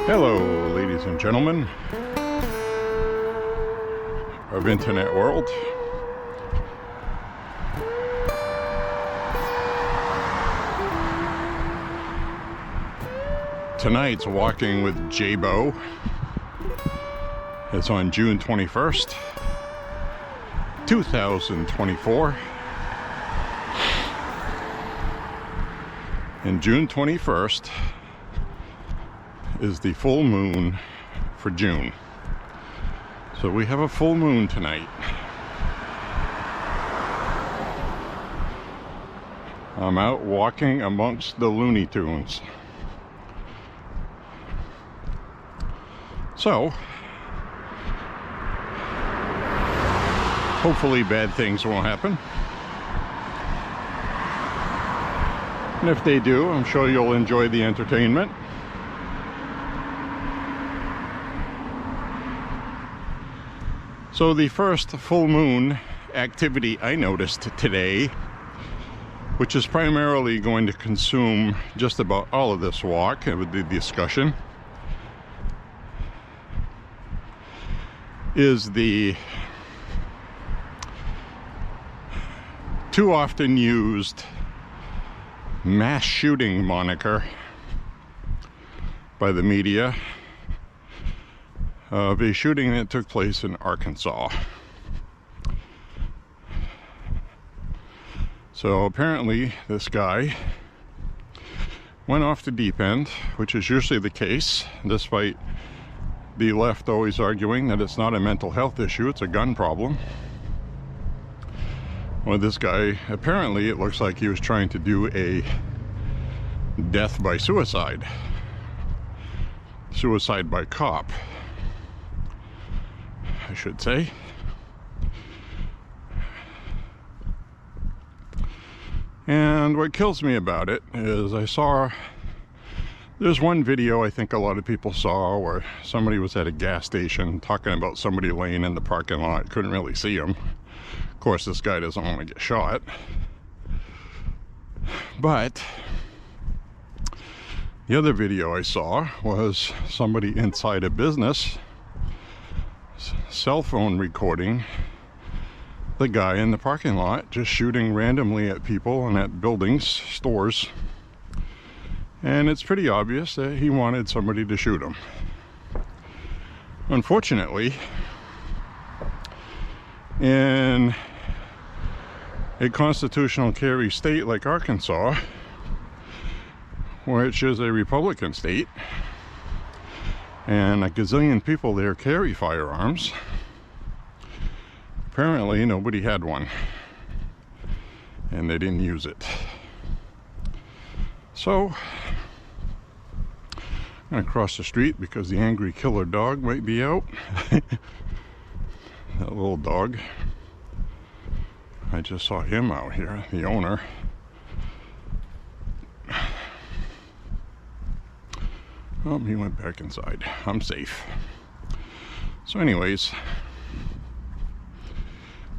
Hello, ladies and gentlemen of internet world. Tonight's Walking with Beau. It's on June 21st, 2024. And June 21st is the full moon for June. So we have a full moon tonight. I'm out walking amongst the Looney Tunes. So, hopefully bad things won't happen. And if they do, I'm sure you'll enjoy the entertainment. So the first full moon activity I noticed today, which is primarily going to consume just about all of this walk with the discussion, is the too often used mass shooting moniker by the media of a shooting that took place in Arkansas. So apparently this guy went off the deep end, which is usually the case, despite the left always arguing that it's not a mental health issue, it's a gun problem. Well, this guy, apparently it looks like he was trying to do a death by suicide. Suicide by cop, I should say. And what kills me about it is there's one video I think a lot of people saw where somebody was at a gas station talking about somebody laying in the parking lot, couldn't really see him. Of course, this guy doesn't want to get shot. But the other video I saw was somebody inside a business cell phone recording the guy in the parking lot just shooting randomly at people and at buildings, stores. And it's pretty obvious that he wanted somebody to shoot him. Unfortunately, in a constitutional carry state like Arkansas, which is a Republican state, and a gazillion people there carry firearms, apparently nobody had one, and they didn't use it. So I'm gonna cross the street because the angry killer dog might be out. That little dog, I just saw him out here, the owner. Oh, he went back inside. I'm safe. So anyways,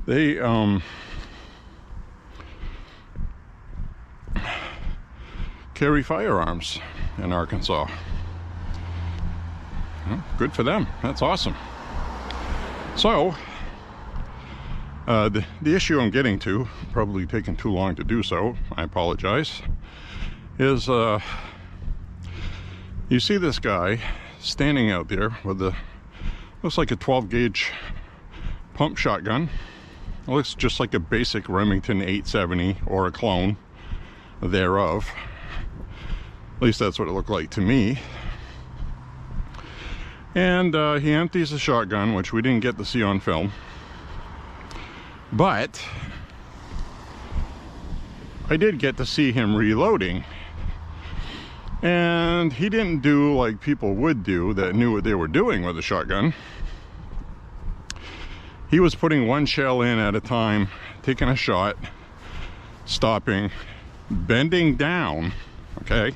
they carry firearms in Arkansas. Well, good for them. That's awesome. So the issue I'm getting to, probably taking too long to do so, I apologize, is you see this guy standing out there with looks like a 12 gauge pump shotgun. It looks just like a basic Remington 870 or a clone thereof. At least that's what it looked like to me. And he empties the shotgun, which we didn't get to see on film. But I did get to see him reloading. And he didn't do like people would do that knew what they were doing with a shotgun. He was putting one shell in at a time, taking a shot, stopping, bending down, okay?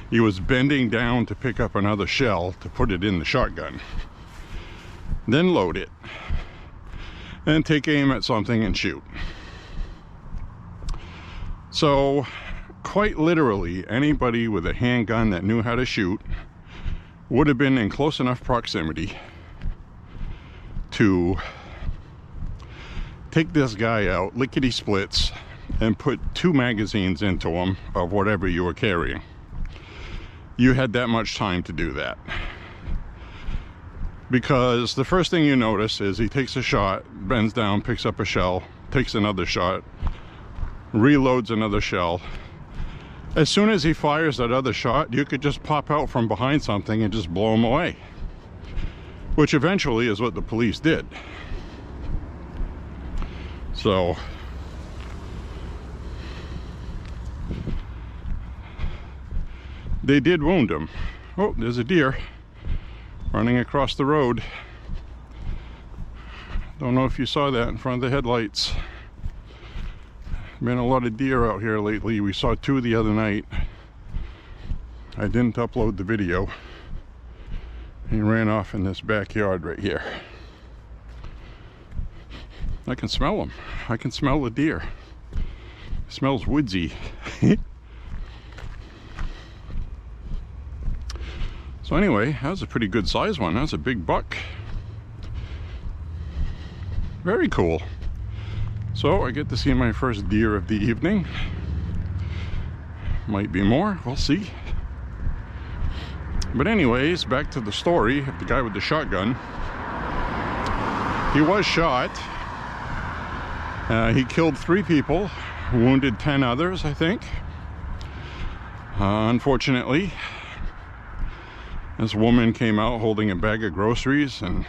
He was bending down to pick up another shell to put it in the shotgun. Then load it. And take aim at something and shoot. So, quite literally, anybody with a handgun that knew how to shoot would have been in close enough proximity to take this guy out, lickety splits, and put 2 magazines into him of whatever you were carrying. You had that much time to do that. Because the first thing you notice is he takes a shot, bends down, picks up a shell, takes another shot, reloads another shell. As soon as he fires that other shot, you could just pop out from behind something and just blow him away. Which eventually is what the police did. So, they did wound him. Oh, there's a deer running across the road. Don't know if you saw that in front of the headlights. Been a lot of deer out here lately. We saw 2 the other night. I didn't upload the video. He ran off in this backyard right here. I can smell him. I can smell the deer. It smells woodsy. So anyway, that was a pretty good size one. That was a big buck. Very cool. So I get to see my first deer of the evening. Might be more, we'll see. But anyways, back to the story of the guy with the shotgun. He was shot. He killed 3 people, wounded 10 others, I think. Unfortunately, this woman came out holding a bag of groceries and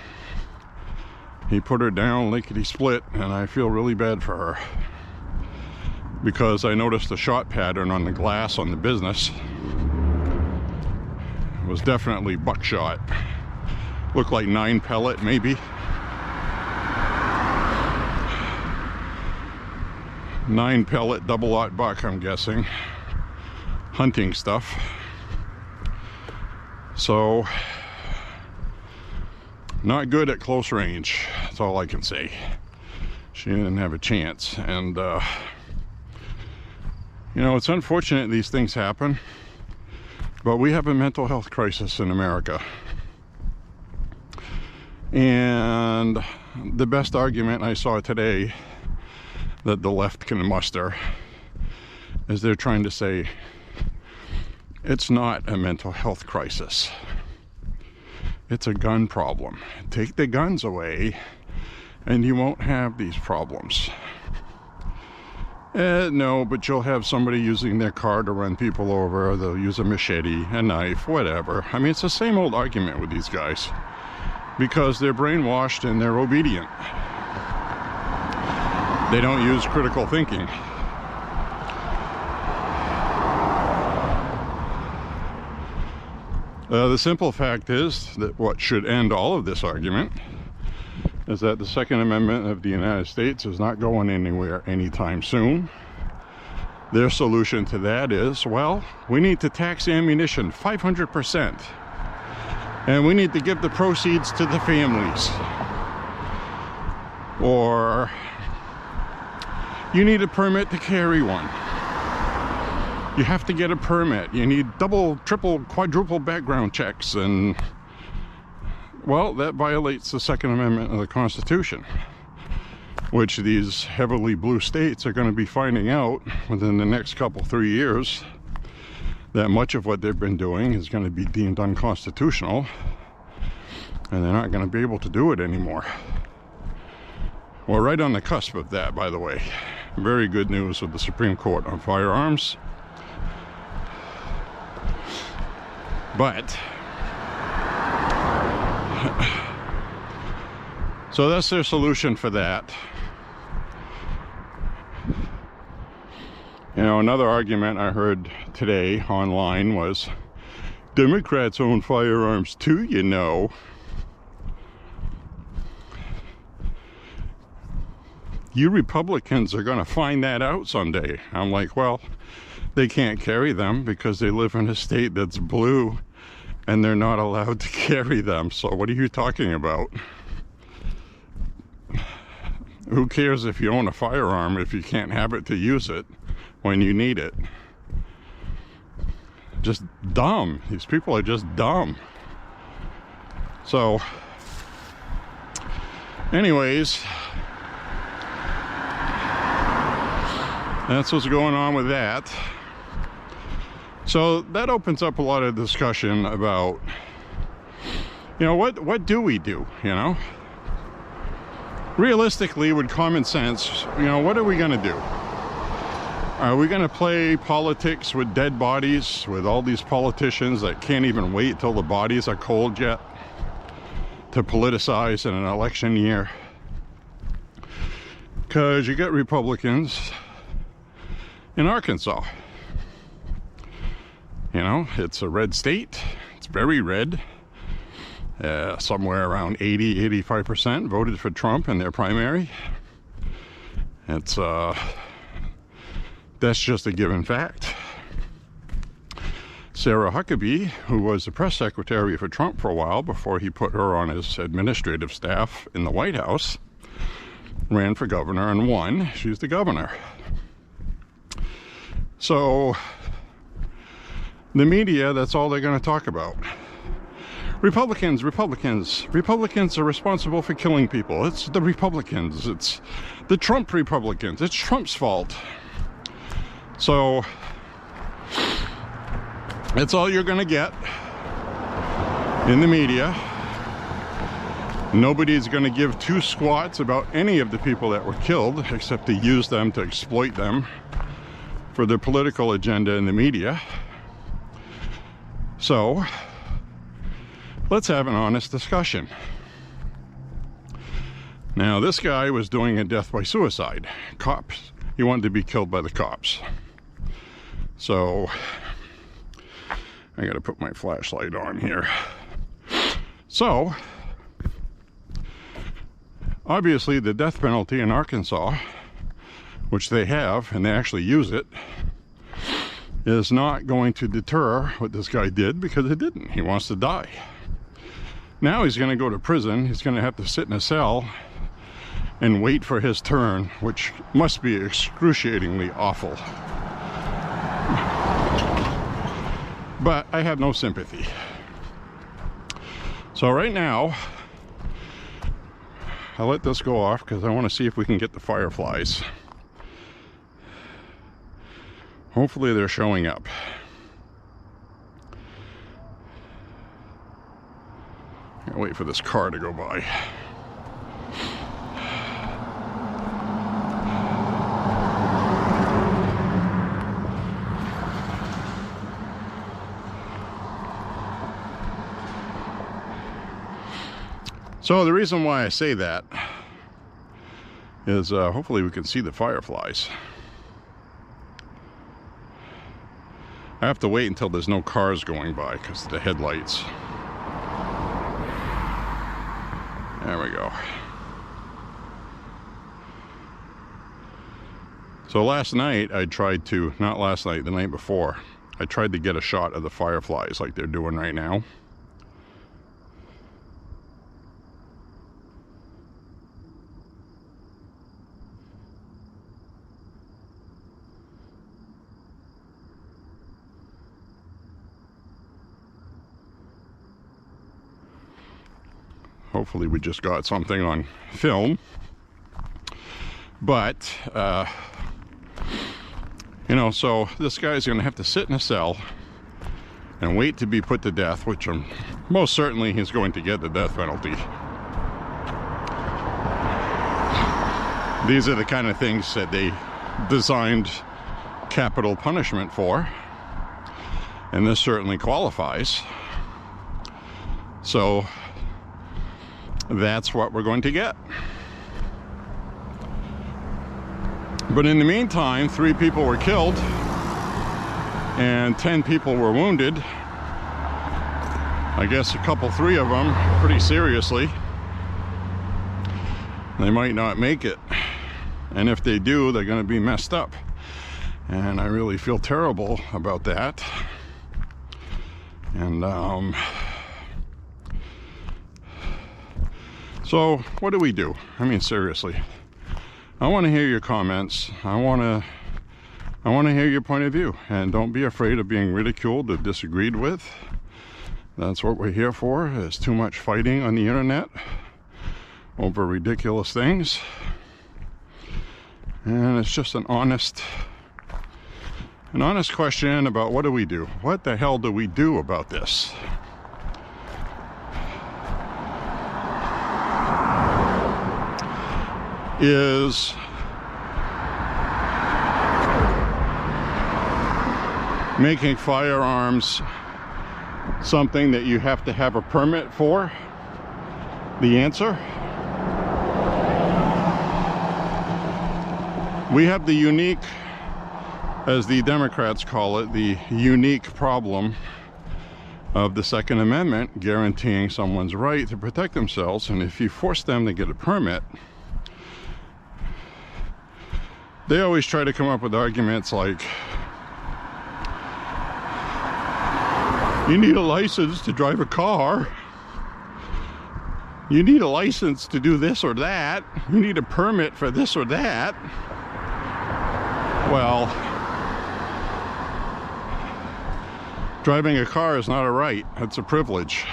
he put her down lickety split, and I feel really bad for her because I noticed the shot pattern on the glass on the business. It was definitely buckshot. Looked like 9 pellet maybe. 9 pellet double-aught buck, I'm guessing. Hunting stuff. So, not good at close range. That's all I can say. She didn't have a chance. And, you know, it's unfortunate these things happen, but we have a mental health crisis in America. And the best argument I saw today that the left can muster is they're trying to say it's not a mental health crisis. It's a gun problem. Take the guns away and you won't have these problems. No, but you'll have somebody using their car to run people over, or they'll use a machete, a knife, whatever. I mean, it's the same old argument with these guys because they're brainwashed and they're obedient. They don't use critical thinking. The simple fact is that what should end all of this argument is that the Second Amendment of the United States is not going anywhere anytime soon. Their solution to that is, well, we need to tax ammunition 500%. And we need to give the proceeds to the families. Or you need a permit to carry one. You have to get a permit. You need double, triple, quadruple background checks, and well, that violates the Second Amendment of the Constitution, which these heavily blue states are going to be finding out within the next 3 years, that much of what they've been doing is going to be deemed unconstitutional, and they're not going to be able to do it anymore. We're right on the cusp of that, by the way. Very good news with the Supreme Court on firearms. But, so that's their solution for that. You know, another argument I heard today online was, Democrats own firearms too, you know. You Republicans are going to find that out someday. I'm like, well, they can't carry them because they live in a state that's blue and they're not allowed to carry them. So what are you talking about? Who cares if you own a firearm if you can't have it to use it when you need it? Just dumb. These people are just dumb. So, anyways, that's what's going on with that. So that opens up a lot of discussion about, you know, what do we do, you know? Realistically, with common sense, you know, what are we going to do? Are we going to play politics with dead bodies, with all these politicians that can't even wait till the bodies are cold yet to politicize in an election year? Because you get Republicans in Arkansas. You know, it's a red state. It's very red. Somewhere around 80-85% voted for Trump in their primary. It's that's just a given fact. Sarah Huckabee, who was the press secretary for Trump for a while before he put her on his administrative staff in the White House, ran for governor and won. She's the governor. So the media, that's all they're going to talk about. Republicans are responsible for killing people. It's the Republicans. It's the Trump Republicans. It's Trump's fault. So that's all you're going to get in the media. Nobody's going to give two squats about any of the people that were killed, except to use them to exploit them for their political agenda in the media. So let's have an honest discussion. Now, this guy was doing a death by suicide. Cops. He wanted to be killed by the cops. So I gotta put my flashlight on here. So obviously the death penalty in Arkansas, which they have, and they actually use it, is not going to deter what this guy did, because it didn't. He wants to die. Now he's going to go to prison. He's going to have to sit in a cell and wait for his turn, which must be excruciatingly awful. But I have no sympathy. So right now, I'll let this go off because I want to see if we can get the fireflies. Hopefully they're showing up. I'll wait for this car to go by. So the reason why I say that is hopefully we can see the fireflies. I have to wait until there's no cars going by because of the headlights. There we go. So last night I tried to, not last night, the night before, I tried to get a shot of the fireflies like they're doing right now. Hopefully we just got something on film. But, you know, so this guy's going to have to sit in a cell and wait to be put to death, which most certainly he's going to get the death penalty. These are the kind of things that they designed capital punishment for, and this certainly qualifies. So that's what we're going to get. But in the meantime, 3 people were killed and 10 people were wounded. I guess 3 of them pretty seriously. They might not make it, and if they do, they're going to be messed up, and I really feel terrible about that. And so what do we do? I mean, seriously, I want to hear your comments. I want to hear your point of view, and don't be afraid of being ridiculed or disagreed with. That's what we're here for. There's too much fighting on the internet over ridiculous things. And it's just an honest question about what do we do? What the hell do we do about this? Is making firearms something that you have to have a permit for the answer? We have the unique, as the Democrats call it, the unique problem of the Second Amendment guaranteeing someone's right to protect themselves. And if you force them to get a permit, they always try to come up with arguments like, you need a license to drive a car. You need a license to do this or that. You need a permit for this or that. Well, driving a car is not a right. It's a privilege.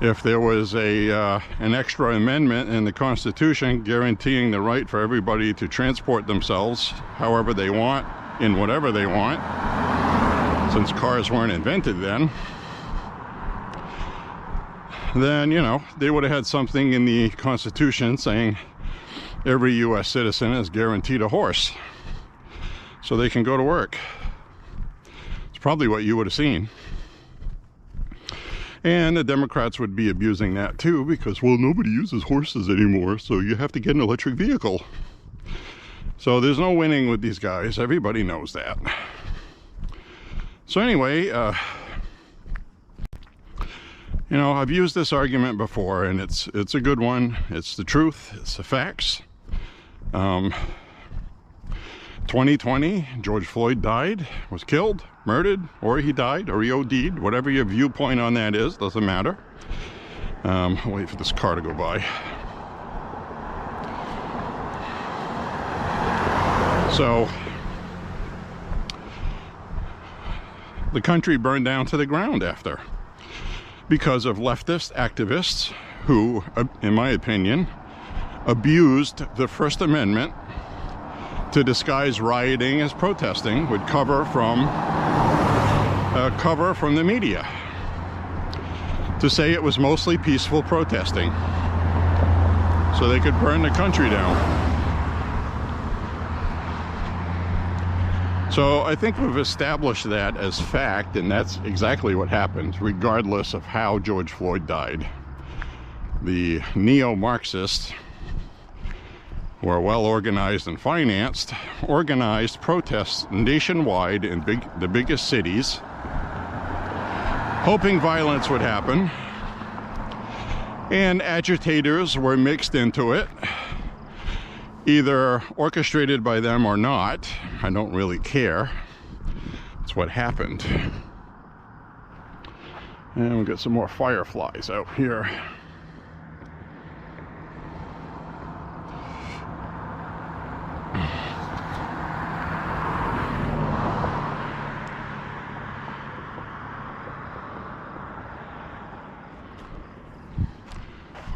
If there was an extra amendment in the Constitution guaranteeing the right for everybody to transport themselves however they want, in whatever they want, since cars weren't invented then, you know, they would have had something in the Constitution saying every U.S. citizen is guaranteed a horse so they can go to work. It's probably what you would have seen. And the Democrats would be abusing that too because, well, nobody uses horses anymore, so you have to get an electric vehicle. So there's no winning with these guys. Everybody knows that. So anyway, you know, I've used this argument before, and it's a good one. It's the truth. It's the facts. 2020, George Floyd died, was killed, murdered, or he died, or he OD'd. Whatever your viewpoint on that is, doesn't matter. I'll wait for this car to go by. So the country burned down to the ground after, because of leftist activists who, in my opinion, abused the First Amendment to disguise rioting as protesting with cover from the media, to say it was mostly peaceful protesting so they could burn the country down. So I think we've established that as fact, and that's exactly what happened, regardless of how George Floyd died. The neo-Marxists were well organized and financed, organized protests nationwide in the biggest cities, hoping violence would happen, and agitators were mixed into it, either orchestrated by them or not. I don't really care. It's what happened. And we've got some more fireflies out here.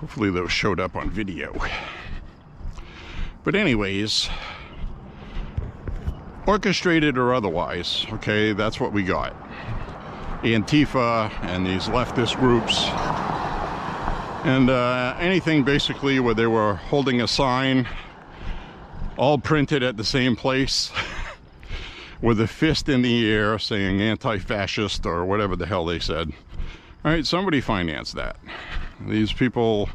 Hopefully those showed up on video. But anyways, orchestrated or otherwise, okay, that's what we got. Antifa and these leftist groups, and anything basically where they were holding a sign all printed at the same place with a fist in the air saying anti-fascist or whatever the hell they said. All right, somebody financed that. These people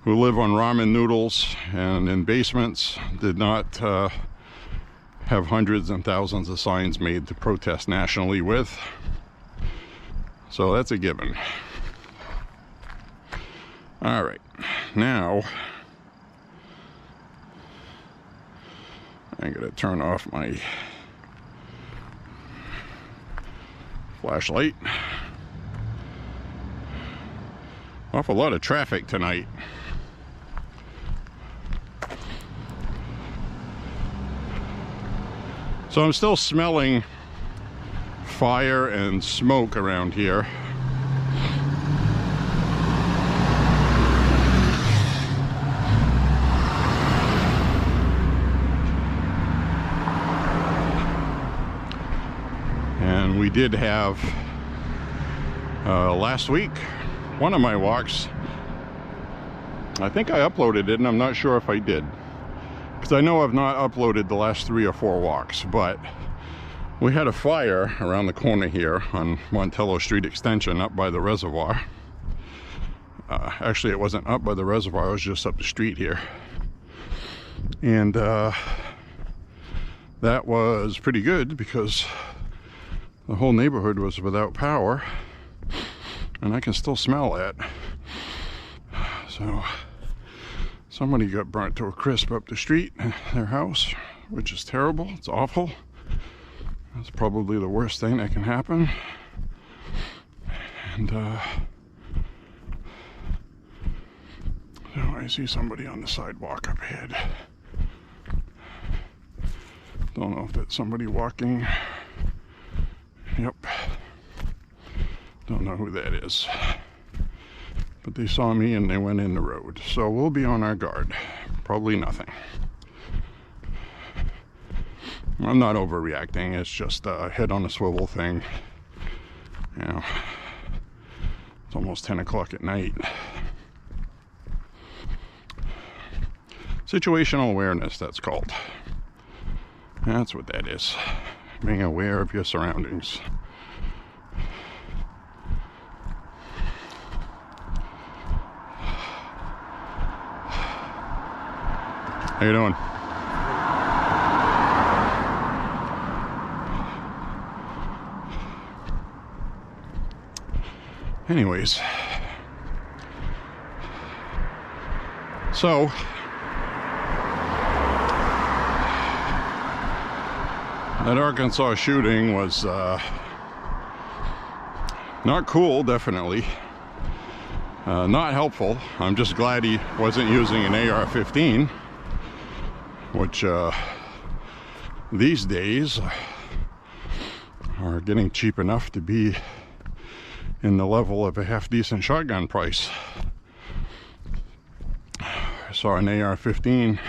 who live on ramen noodles and in basements did not have hundreds and thousands of signs made to protest nationally with. So that's a given. All right, now I'm gonna turn off my flashlight. Awful lot of traffic tonight. So I'm still smelling fire and smoke around here. we did have last week, one of my walks. I think I uploaded it, and I'm not sure if I did, because I know I've not uploaded the last 3 or 4 walks, but we had a fire around the corner here on Montello Street Extension up by the reservoir. Actually, it wasn't up by the reservoir, it was just up the street here. And that was pretty good because the whole neighborhood was without power, and I can still smell that. So somebody got burnt to a crisp up the street, their house, which is terrible. It's awful. That's probably the worst thing that can happen. And so I see somebody on the sidewalk up ahead. Don't know if that's somebody walking. Yep. Don't know who that is. But they saw me and they went in the road. So we'll be on our guard. Probably nothing. I'm not overreacting. It's just a head on a swivel thing. You know, it's almost 10 o'clock at night. Situational awareness, that's called. That's what that is. Being aware of your surroundings. How you doing? Anyways, so that Arkansas shooting was not cool, definitely. Not helpful. I'm just glad he wasn't using an AR-15, which these days are getting cheap enough to be in the level of a half-decent shotgun price. I saw an AR-15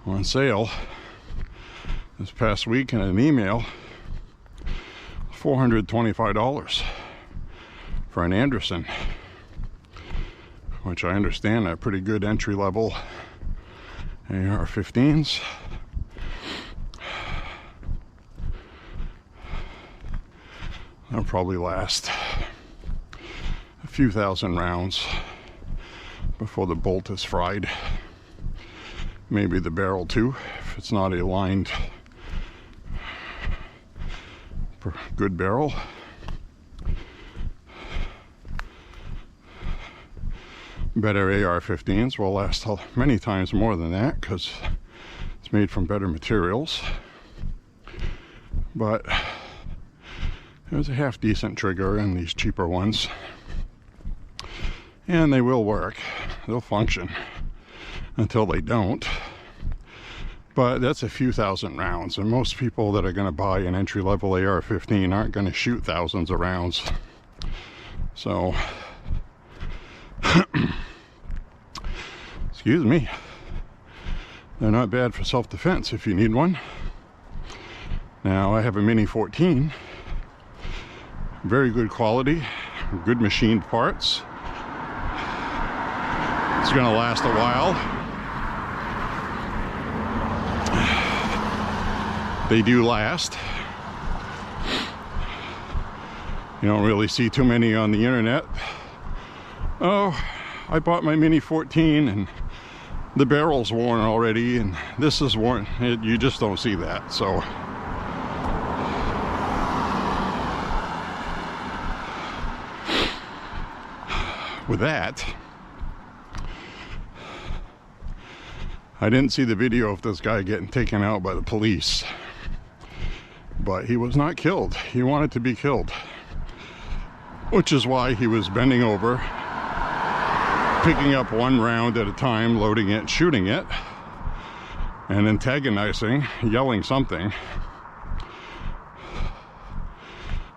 on sale this past week in an email, $425 for an Anderson, which I understand are pretty good entry-level AR-15s. They'll probably last a few thousand rounds before the bolt is fried. Maybe the barrel too, if it's not a lined good barrel. Better AR-15s will last many times more than that because it's made from better materials. But there's a half-decent trigger in these cheaper ones, and they will work. They'll function until they don't. But that's a few thousand rounds, and most people that are going to buy an entry-level AR-15 aren't going to shoot thousands of rounds. So, excuse me, they're not bad for self-defense if you need one. Now, I have a Mini 14, very good quality, good machined parts. It's going to last a while. They do last. You don't really see too many on the internet. Oh, I bought my Mini 14 and the barrel's worn already and this is worn. You just don't see that. So with that, I didn't see the video of this guy getting taken out by the police, but he was not killed. He wanted to be killed, which is why he was bending over, picking up one round at a time, loading it, shooting it, and antagonizing, yelling something.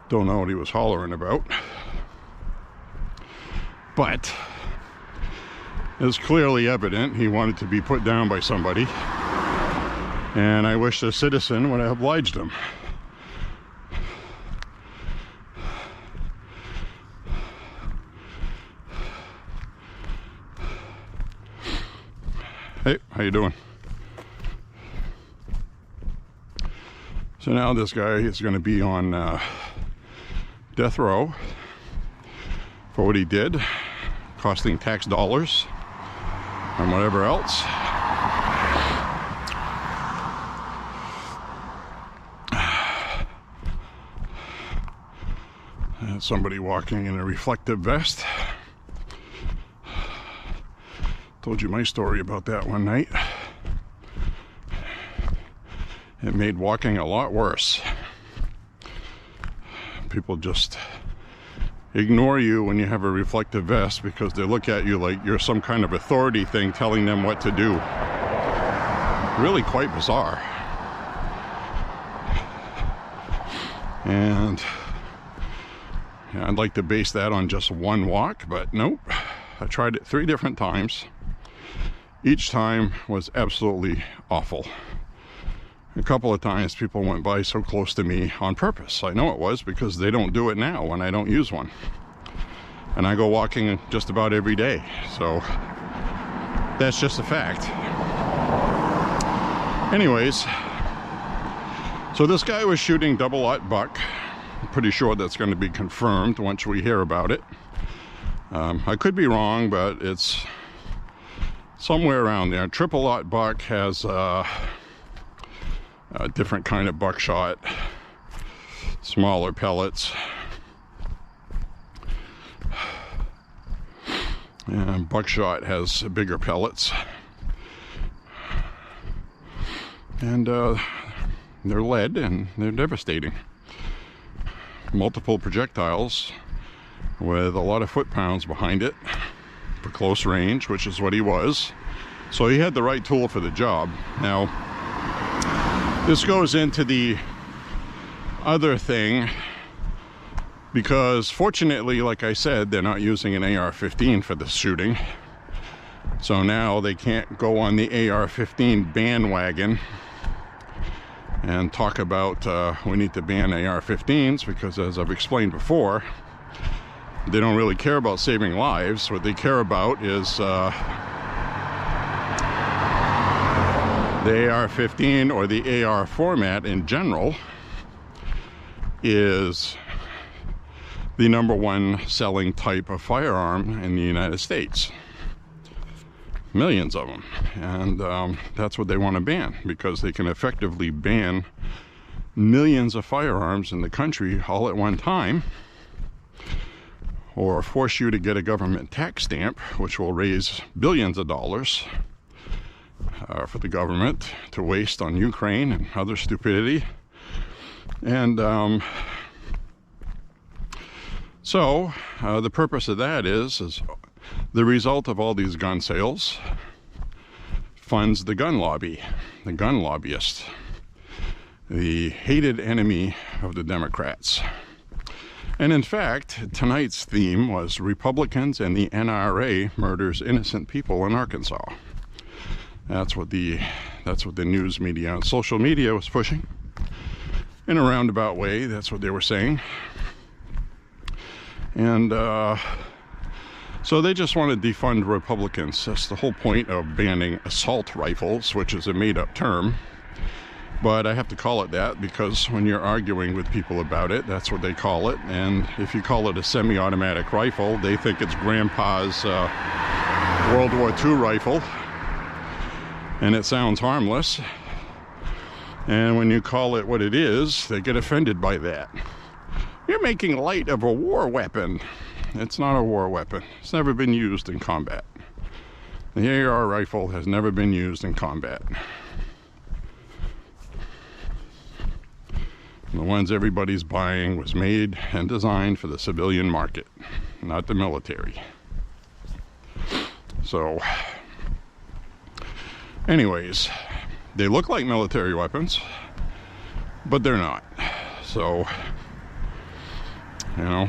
Don't know what he was hollering about, but it's clearly evident he wanted to be put down by somebody, and I wish the citizen would have obliged him. Hey, how you doing? So now this guy is going to be on death row for what he did, costing tax dollars and whatever else. And somebody walking in a reflective vest. Told you my story about that one night. It made walking a lot worse. People just ignore you when you have a reflective vest because they look at you like you're some kind of authority thing telling them what to do. Really quite bizarre. And yeah, I'd like to base that on just one walk, but nope. I tried it 3 different times. Each time was absolutely awful. A couple of times people went by so close to me on purpose. I know it was because they don't do it now when I don't use one. And I go walking just about every day. So that's just a fact. Anyways, so this guy was shooting double-aught buck. I'm pretty sure that's going to be confirmed once we hear about it. I could be wrong, but it's somewhere around there. Triple-aught buck has a different kind of buckshot, smaller pellets. And buckshot has bigger pellets. And they're lead and they're devastating. Multiple projectiles with a lot of foot-pounds behind it for close range, which is what he was. So he had the right tool for the job. Now, this goes into the other thing because fortunately, like I said, they're not using an AR-15 for this shooting. So now they can't go on the AR-15 bandwagon and talk about we need to ban AR-15s because, as I've explained before, they don't really care about saving lives. What they care about is the AR-15 or the AR format in general is the #1 selling type of firearm in the United States. Millions of them. And that's what they want to ban because they can effectively ban millions of firearms in the country all at one time, or force you to get a government tax stamp, which will raise billions of dollars for the government to waste on Ukraine and other stupidity. And so the purpose of that is the result of all these gun sales funds the gun lobby, the gun lobbyists, the hated enemy of the Democrats. And in fact, tonight's theme was Republicans and the NRA murders innocent people in Arkansas. That's what the news media and social media was pushing. In a roundabout way, that's what they were saying. And so they just want to defund Republicans. That's the whole point of banning assault rifles, which is a made-up term. But I have to call it that because when you're arguing with people about it, that's what they call it. And if you call it a semi-automatic rifle, they think it's Grandpa's World War II rifle. And it sounds harmless. And when you call it what it is, they get offended by that. You're making light of a war weapon. It's not a war weapon. It's never been used in combat. The AR rifle has never been used in combat. The ones everybody's buying was made and designed for the civilian market, not the military. So, anyways, they look like military weapons, but they're not. So, you know,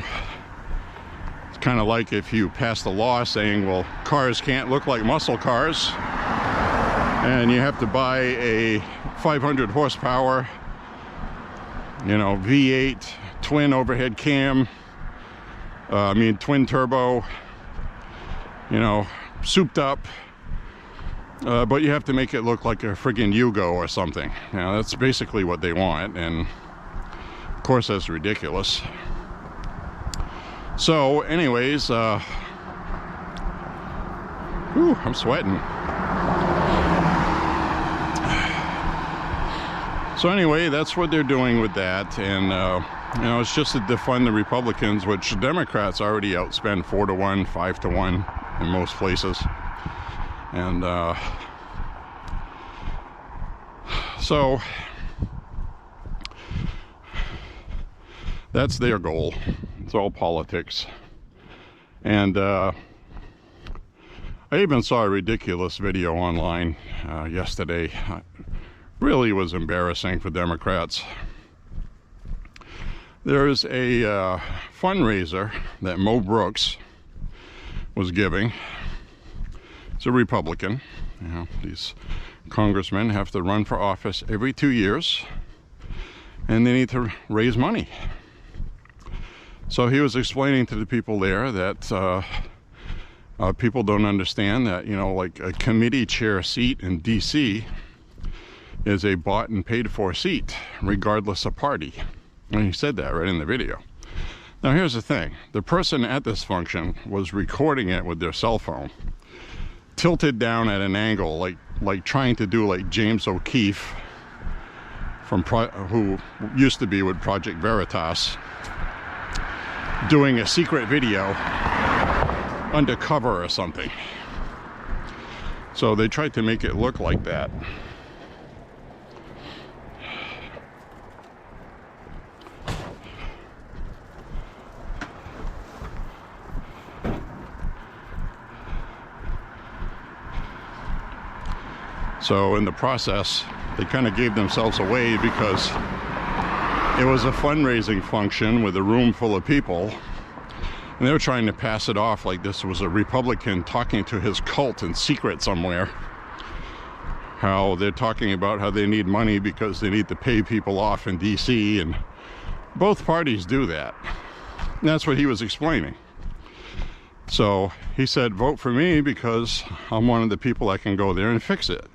it's kind of like if you passed a law saying, well, cars can't look like muscle cars, and you have to buy a 500 horsepower, you know, V8 twin overhead cam, twin turbo, you know, souped up But you have to make it look like a friggin' Yugo or something. You know, that's basically what they want, and of course that's ridiculous. So anyways, I'm sweating. So anyway, that's what they're doing with that, and you know, it's just to defund the Republicans, which the Democrats already outspend 4-to-1, 5-to-1 in most places. And so that's their goal. It's all politics. And I even saw a ridiculous video online yesterday. Really was embarrassing for Democrats. There's a fundraiser that Mo Brooks was giving. It's a Republican. You know, these congressmen have to run for office every 2 years, and they need to raise money. So he was explaining to the people there that people don't understand that, you know, like a committee chair seat in DC is a bought and paid for seat, regardless of party. And he said that right in the video. Now here's the thing. The person at this function was recording it with their cell phone, tilted down at an angle, like trying to do like James O'Keefe, who used to be with Project Veritas, doing a secret video undercover or something. So they tried to make it look like that. So in the process, they kind of gave themselves away because it was a fundraising function with a room full of people, and they were trying to pass it off like this was a Republican talking to his cult in secret somewhere. How they're talking about how they need money because they need to pay people off in DC, and both parties do that. And that's what he was explaining. So he said, vote for me because I'm one of the people that can go there and fix it.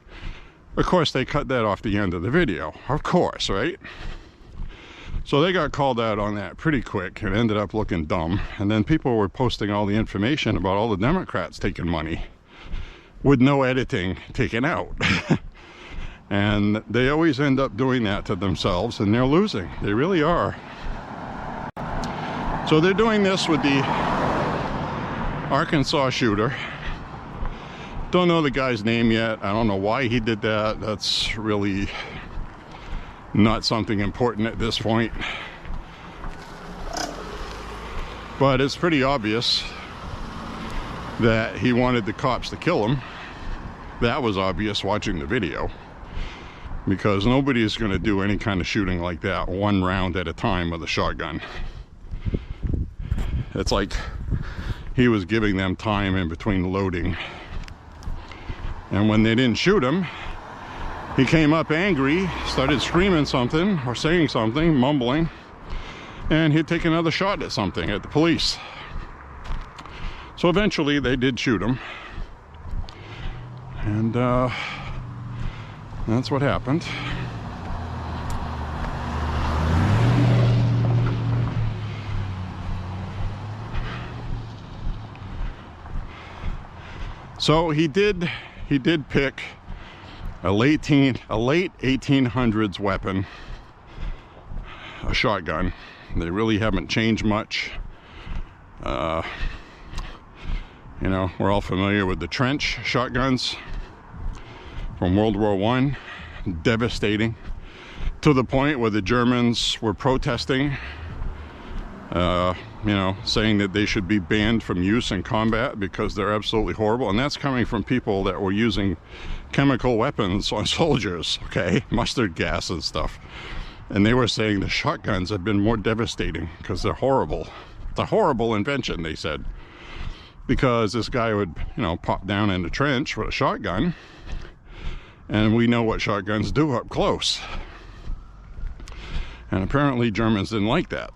Of course, they cut that off the end of the video. Of course, right? So they got called out on that pretty quick and ended up looking dumb. And then people were posting all the information about all the Democrats taking money with no editing taken out. And they always end up doing that to themselves, and they're losing. They really are. So they're doing this with the Arkansas shooter. Don't know the guy's name yet. I don't know why he did that. That's really not something important at this point. But it's pretty obvious that he wanted the cops to kill him. That was obvious watching the video, because nobody's going to do any kind of shooting like that one round at a time with a shotgun. It's like he was giving them time in between loading. And when they didn't shoot him, he came up angry, started screaming something or saying something, mumbling, and he'd take another shot at something, at the police. So eventually they did shoot him. And that's what happened. So he did pick a late 1800s weapon, a shotgun. They really haven't changed much. You know, we're all familiar with the trench shotguns from World War I. Devastating, to the point where the Germans were protesting, you know, saying that they should be banned from use in combat because they're absolutely horrible. And that's coming from people that were using chemical weapons on soldiers, okay, mustard gas and stuff. And they were saying the shotguns have been more devastating because they're horrible. It's a horrible invention, they said, because this guy would, you know, pop down in the trench with a shotgun, and we know what shotguns do up close. And apparently Germans didn't like that,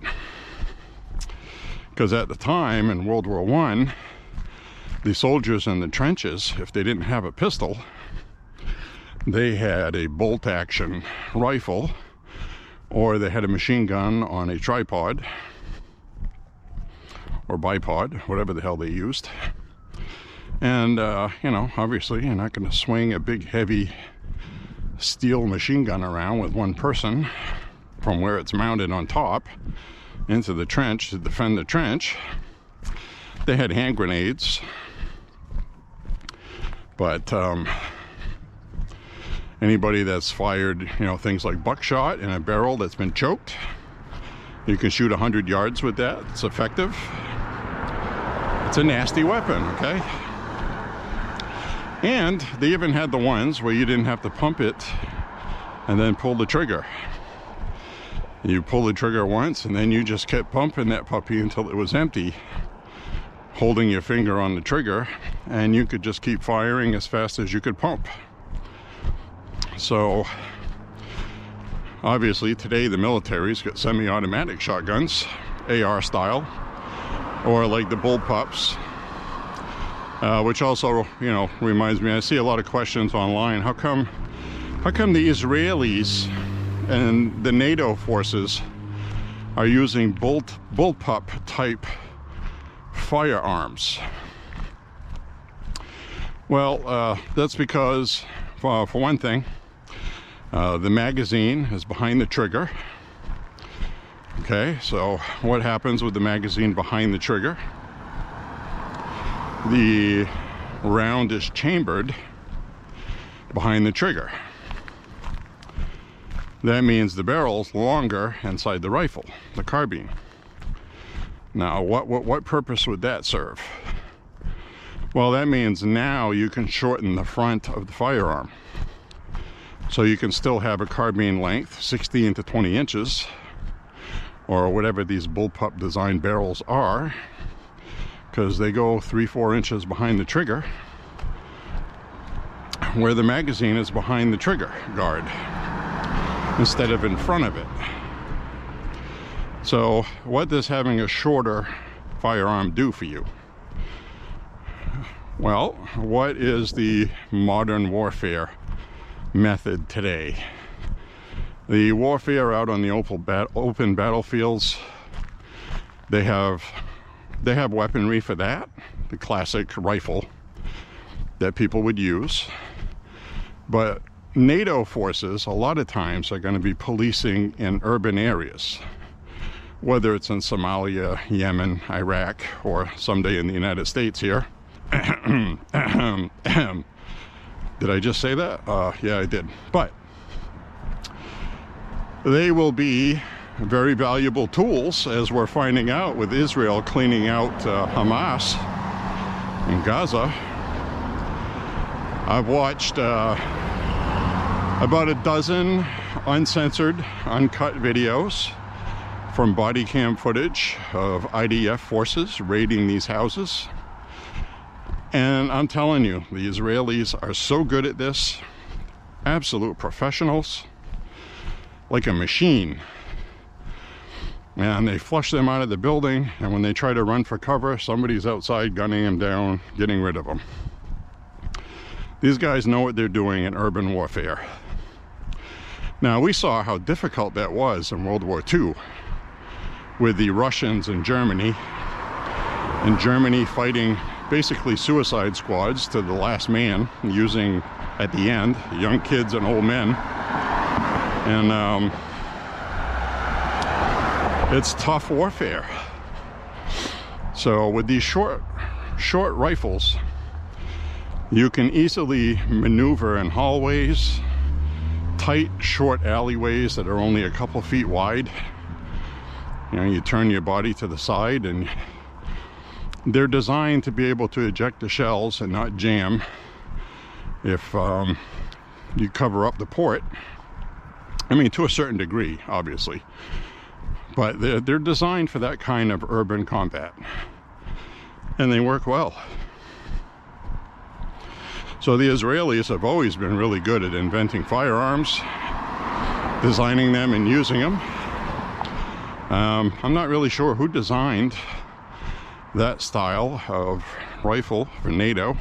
because at the time in World War I, the soldiers in the trenches, if they didn't have a pistol, they had a bolt-action rifle, or they had a machine gun on a tripod or bipod, whatever the hell they used. And you know, obviously you're not going to swing a big heavy steel machine gun around with one person from where it's mounted on top into the trench to defend the trench. They had hand grenades, but anybody that's fired, you know, things like buckshot in a barrel that's been choked, you can shoot 100 yards with that. It's effective. It's a nasty weapon, okay? And they even had the ones where you didn't have to pump it and then pull the trigger. You pull the trigger once and then you just kept pumping that puppy until it was empty, holding your finger on the trigger, and you could just keep firing as fast as you could pump. So obviously today the military's got semi-automatic shotguns, AR style, or like the bullpups, which also, you know, reminds me, I see a lot of questions online. How come the Israelis and the NATO forces are using bullpup type firearms? Well, that's because, for one thing, the magazine is behind the trigger. Okay, so what happens with the magazine behind the trigger? The round is chambered behind the trigger. That means the barrel's longer inside the rifle, the carbine. Now, what purpose would that serve? Well, that means now you can shorten the front of the firearm. So you can still have a carbine length, 16 to 20 inches, or whatever these bullpup design barrels are, because they go 3-4 inches behind the trigger, where the magazine is behind the trigger guard instead of in front of it. So what does having a shorter firearm do for you? Well, what is the modern warfare method today? The warfare out on the open battlefields, they have weaponry for that, the classic rifle that people would use. But NATO forces a lot of times are going to be policing in urban areas, whether it's in Somalia, Yemen, Iraq, or someday in the United States here. Did I just say that? Yeah, I did. But they will be very valuable tools, as we're finding out with Israel cleaning out Hamas in Gaza. I've watched about a dozen uncensored, uncut videos from body cam footage of IDF forces raiding these houses. And I'm telling you, the Israelis are so good at this, absolute professionals, like a machine. And they flush them out of the building, and when they try to run for cover, somebody's outside gunning them down, getting rid of them. These guys know what they're doing in urban warfare. Now, we saw how difficult that was in World War II with the Russians in Germany, fighting basically suicide squads to the last man, using, at the end, young kids and old men. And it's tough warfare. So with these short rifles, you can easily maneuver in hallways, tight, short alleyways that are only a couple feet wide. You know, you turn your body to the side, and they're designed to be able to eject the shells and not jam if you cover up the port. I mean, to a certain degree, obviously. But they're designed for that kind of urban combat. And they work well. So the Israelis have always been really good at inventing firearms, designing them and using them. I'm not really sure who designed that style of rifle for NATO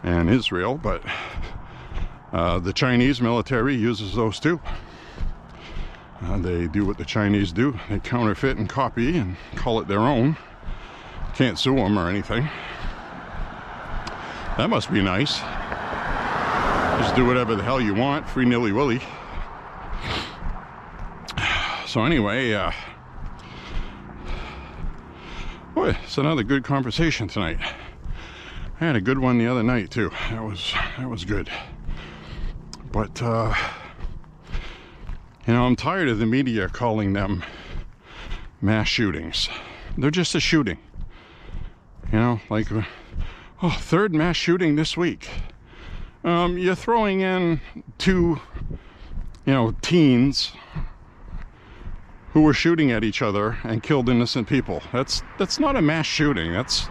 and Israel, but The Chinese military uses those too. They do what the Chinese do. They counterfeit and copy and call it their own. Can't sue them or anything. That must be nice. Just do whatever the hell you want, free nilly-willy. So anyway, boy, it's another good conversation tonight. I had a good one the other night too. That was good. But you know, I'm tired of the media calling them mass shootings. They're just a shooting. You know, like, oh, third mass shooting this week. You're throwing in two, you know, teens who were shooting at each other and killed innocent people. That's not a mass shooting. That's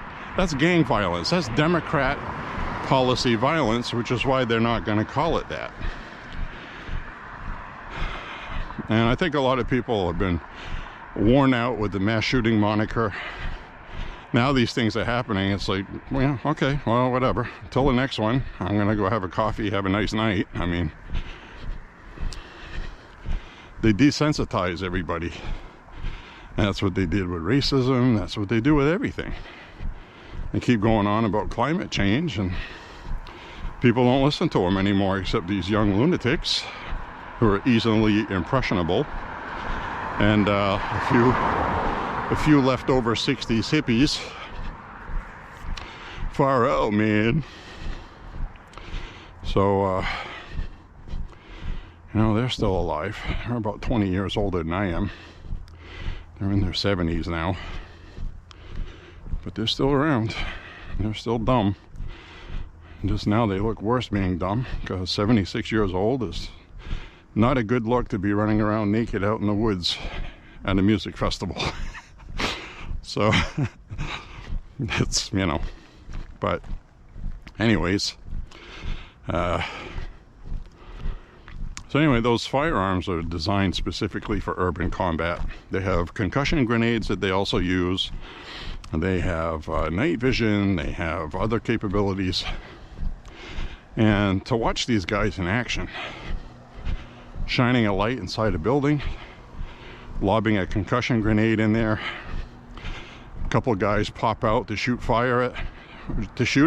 gang violence. That's Democrat policy violence, which is why they're not going to call it that. And I think a lot of people have been worn out with the mass shooting moniker. Now these things are happening. It's like, well, okay, well, whatever. Until the next one, I'm going to go have a coffee, have a nice night. I mean, they desensitize everybody. And that's what they did with racism. That's what they do with everything. They keep going on about climate change, and people don't listen to them anymore, except these young lunatics who are easily impressionable, and a few leftover 60s hippies. Far out, man. So, you know, they're still alive. They're about 20 years older than I am. They're in their 70s now. But they're still around. They're still dumb. Just now they look worse being dumb, because 76 years old is not a good look to be running around naked out in the woods at a music festival. So, it's, you know, but anyways, so anyway, those firearms are designed specifically for urban combat. They have concussion grenades that they also use. They have night vision. They have other capabilities. And to watch these guys in action, shining a light inside a building, lobbing a concussion grenade in there, a couple of guys pop out to shoot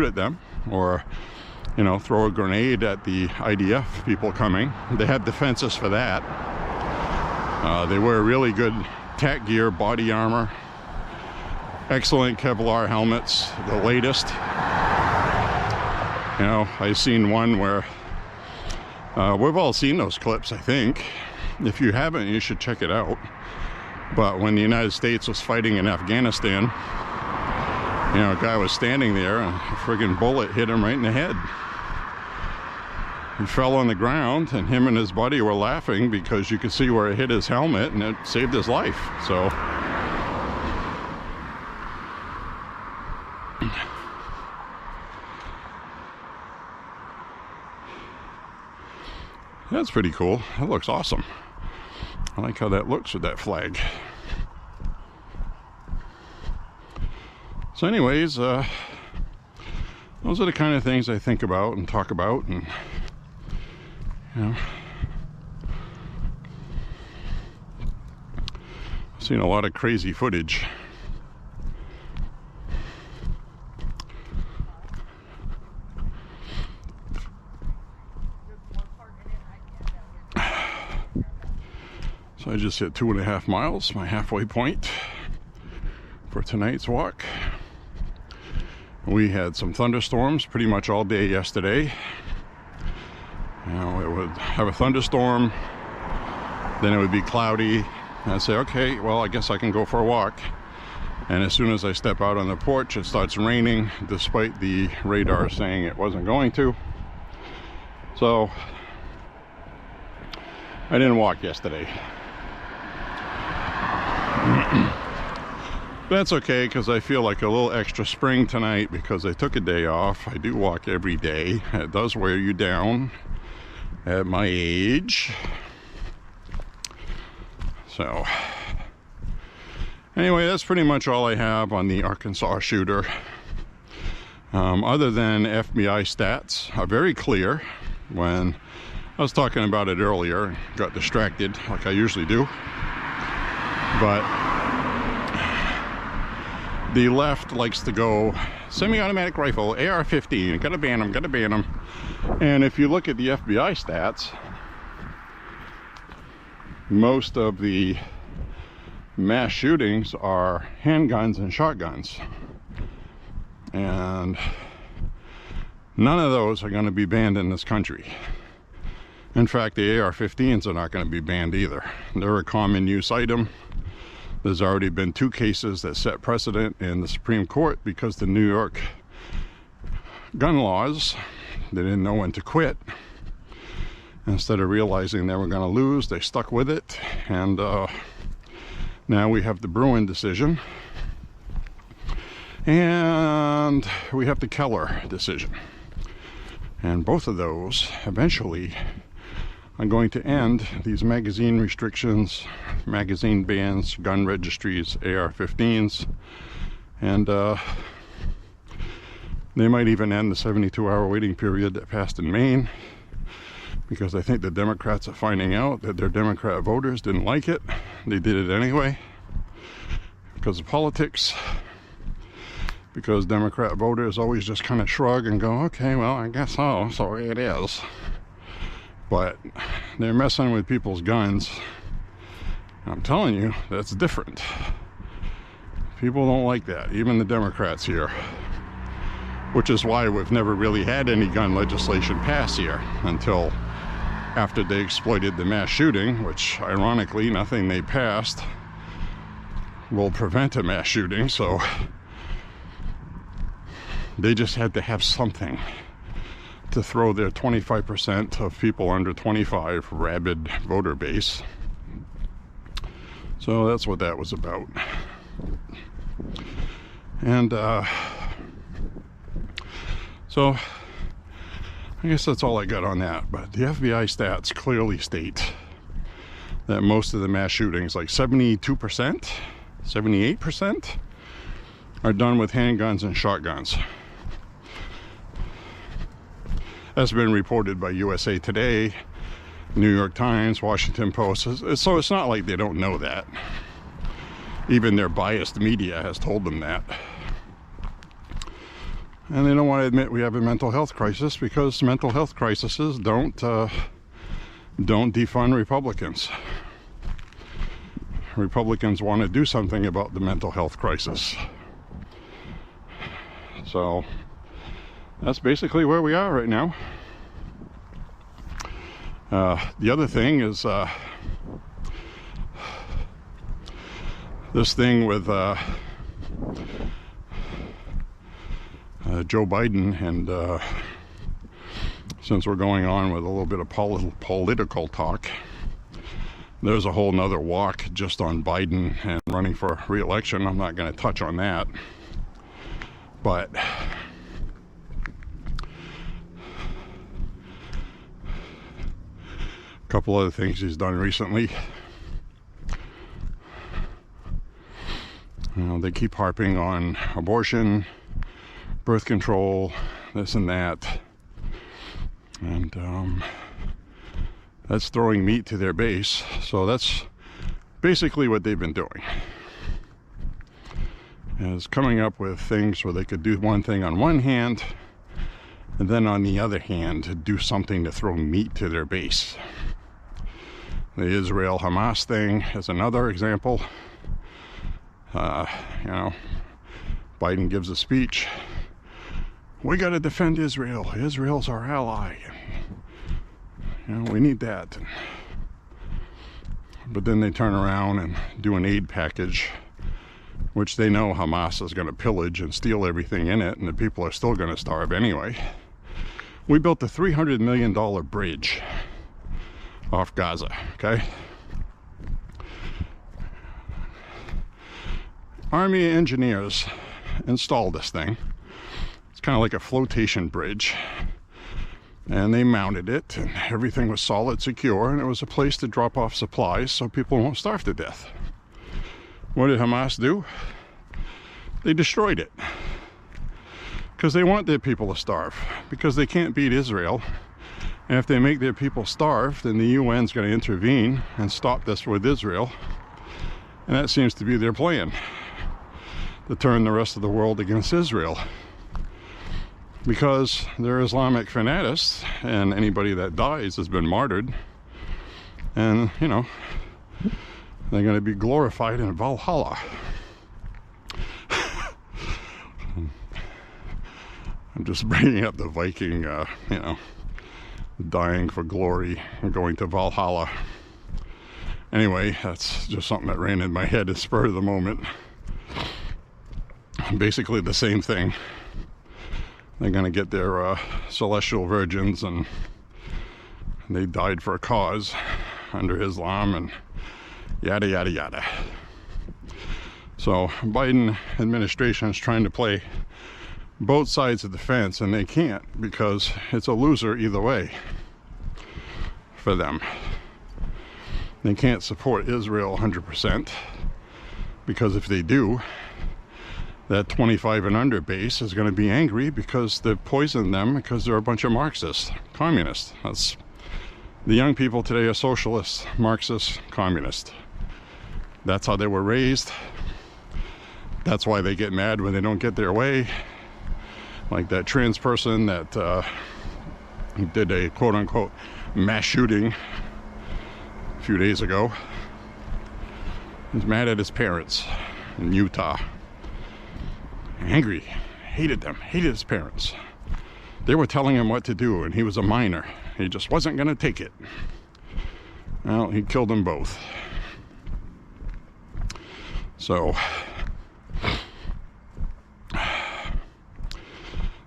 at them, or, you know, throw a grenade at the IDF people coming. They have defenses for that. They wear really good tack gear, body armor, excellent Kevlar helmets, the latest. You know, I've seen one where we've all seen those clips, I think. If you haven't, you should check it out. But when the United States was fighting in Afghanistan, you know, a guy was standing there and a friggin' bullet hit him right in the head. He fell on the ground, and him and his buddy were laughing because you could see where it hit his helmet, and it saved his life. So that's pretty cool. That looks awesome. I like how that looks with that flag. So anyways, those are the kind of things I think about and talk about, and, you know, I've seen a lot of crazy footage. So I just hit 2.5 miles, my halfway point for tonight's walk. We had some thunderstorms pretty much all day yesterday. You know, it would have a thunderstorm, then it would be cloudy, and I'd say, okay, well, I guess I can go for a walk. And as soon as I step out on the porch, it starts raining, despite the radar saying it wasn't going to. So I didn't walk yesterday. That's okay, because I feel like a little extra spring tonight because I took a day off. I do walk every day. It does wear you down at my age. So anyway, that's pretty much all I have on the Arkansas shooter. Other than FBI stats are very clear. when I was talking about it earlier, got distracted like I usually do. But the left likes to go semi-automatic rifle, AR-15, gotta ban them, gotta ban them. And if you look at the FBI stats, most of the mass shootings are handguns and shotguns. And none of those are going to be banned in this country. In fact, the AR-15s are not going to be banned either. They're a common use item. There's already been 2 cases that set precedent in the Supreme Court because the New York gun laws, they didn't know when to quit. Instead of realizing they were going to lose, they stuck with it. And now we have the Bruin decision. And we have the Keller decision. And both of those eventually are going to end these magazine restrictions, magazine bans, gun registries, AR-15s, and they might even end the 72-hour waiting period that passed in Maine, because I think the Democrats are finding out that their Democrat voters didn't like it. They did it anyway because of politics. Because Democrat voters always just kind of shrug and go, okay, well, I guess so, so it is. But they're messing with people's guns. I'm telling you, that's different. People don't like that, even the Democrats here. Which is why we've never really had any gun legislation pass here until after they exploited the mass shooting, which ironically, nothing they passed will prevent a mass shooting, so they just had to have something to throw their 25% of people under 25 rabid voter base. So that's what that was about. And so I guess that's all I got on that. But the FBI stats clearly state that most of the mass shootings, like 72%, 78%, are done with handguns and shotguns. That's been reported by USA Today, New York Times, Washington Post. So it's not like they don't know that. Even their biased media has told them that. And they don't want to admit we have a mental health crisis because mental health crises don't defund Republicans. Republicans want to do something about the mental health crisis. So that's basically where we are right now. The other thing is this thing with Joe Biden, and since we're going on with a little bit of political talk, there's a whole nother walk just on Biden and running for re-election. I'm not going to touch on that, but couple other things he's done recently. You know, they keep harping on abortion, birth control, this and that, and that's throwing meat to their base. So that's basically what they've been doing, is coming up with things where they could do one thing on one hand and then on the other hand do something to throw meat to their base. The Israel-Hamas thing is another example. You know, Biden gives a speech. We got to defend Israel. Israel's our ally. You know, we need that. But then they turn around and do an aid package, which they know Hamas is going to pillage and steal everything in it, and the people are still going to starve anyway. We built a $300 million bridge off Gaza, okay? Army engineers installed this thing. It's kind of like a flotation bridge. And they mounted it, and everything was solid, secure, and it was a place to drop off supplies so people won't starve to death. What did Hamas do? They destroyed it. Because they want their people to starve. Because they can't beat Israel. And if they make their people starve, then the UN's going to intervene and stop this with Israel. And that seems to be their plan, to turn the rest of the world against Israel. Because they're Islamic fanatics, and anybody that dies has been martyred. And, you know, they're going to be glorified in Valhalla. I'm just bringing up the Viking, you know, dying for glory and going to Valhalla. Anyway, that's just something that ran in my head at spur of the moment. Basically the same thing. They're going to get their celestial virgins, and they died for a cause under Islam, and yada yada yada. So Biden administration is trying to play both sides of the fence, and they can't, because it's a loser either way for them. They can't support Israel 100%, because if they do, that 25 and under base is going to be angry because they've poisoned them, because they're a bunch of Marxists, communists. That's, the young people today are socialists, Marxists, communists. That's how they were raised. That's why they get mad when they don't get their way. Like that trans person that did a quote-unquote mass shooting a few days ago. He's mad at his parents in Utah. Angry, hated them, hated his parents. They were telling him what to do, and he was a minor. He just wasn't going to take it. Well, he killed them both. So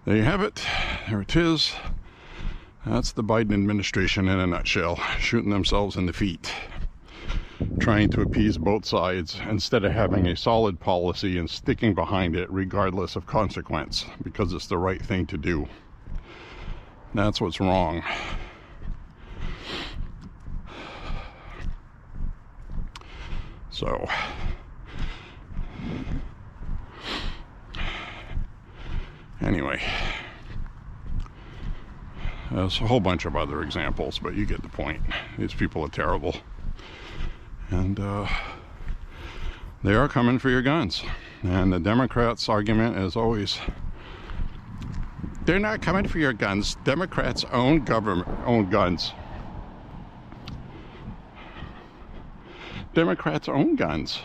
there you have it. There it is. That's the Biden administration in a nutshell, shooting themselves in the feet, trying to appease both sides instead of having a solid policy and sticking behind it regardless of consequence, because it's the right thing to do. That's what's wrong. So anyway, there's a whole bunch of other examples, but you get the point. These people are terrible, and they are coming for your guns. And the Democrats' argument is always, they're not coming for your guns. Democrats own guns. Democrats own guns.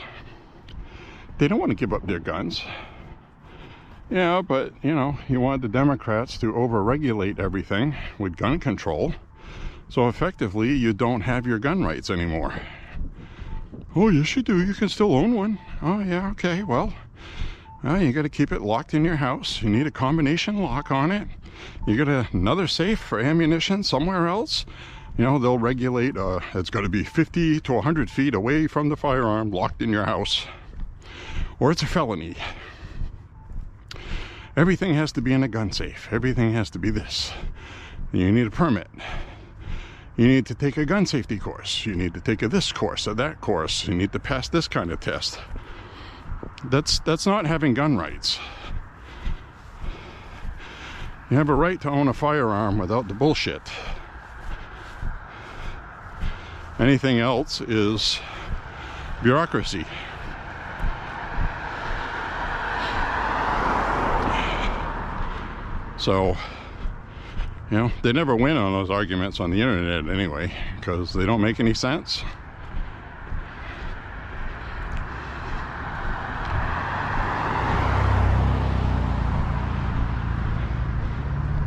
They don't want to give up their guns. Yeah, but, you know, you want the Democrats to overregulate everything with gun control. So effectively, you don't have your gun rights anymore. Oh, yes, you do. You can still own one. Oh, yeah, okay, well, you got to keep it locked in your house. You need a combination lock on it. You got another safe for ammunition somewhere else. You know, they'll regulate, it's got to be 50 to 100 feet away from the firearm, locked in your house. Or it's a felony. Everything has to be in a gun safe. Everything has to be this. You need a permit. You need to take a gun safety course. You need to take a this course or that course. You need to pass this kind of test. That's not having gun rights. You have a right to own a firearm without the bullshit. Anything else is bureaucracy. So, you know, they never win on those arguments on the internet anyway, because they don't make any sense.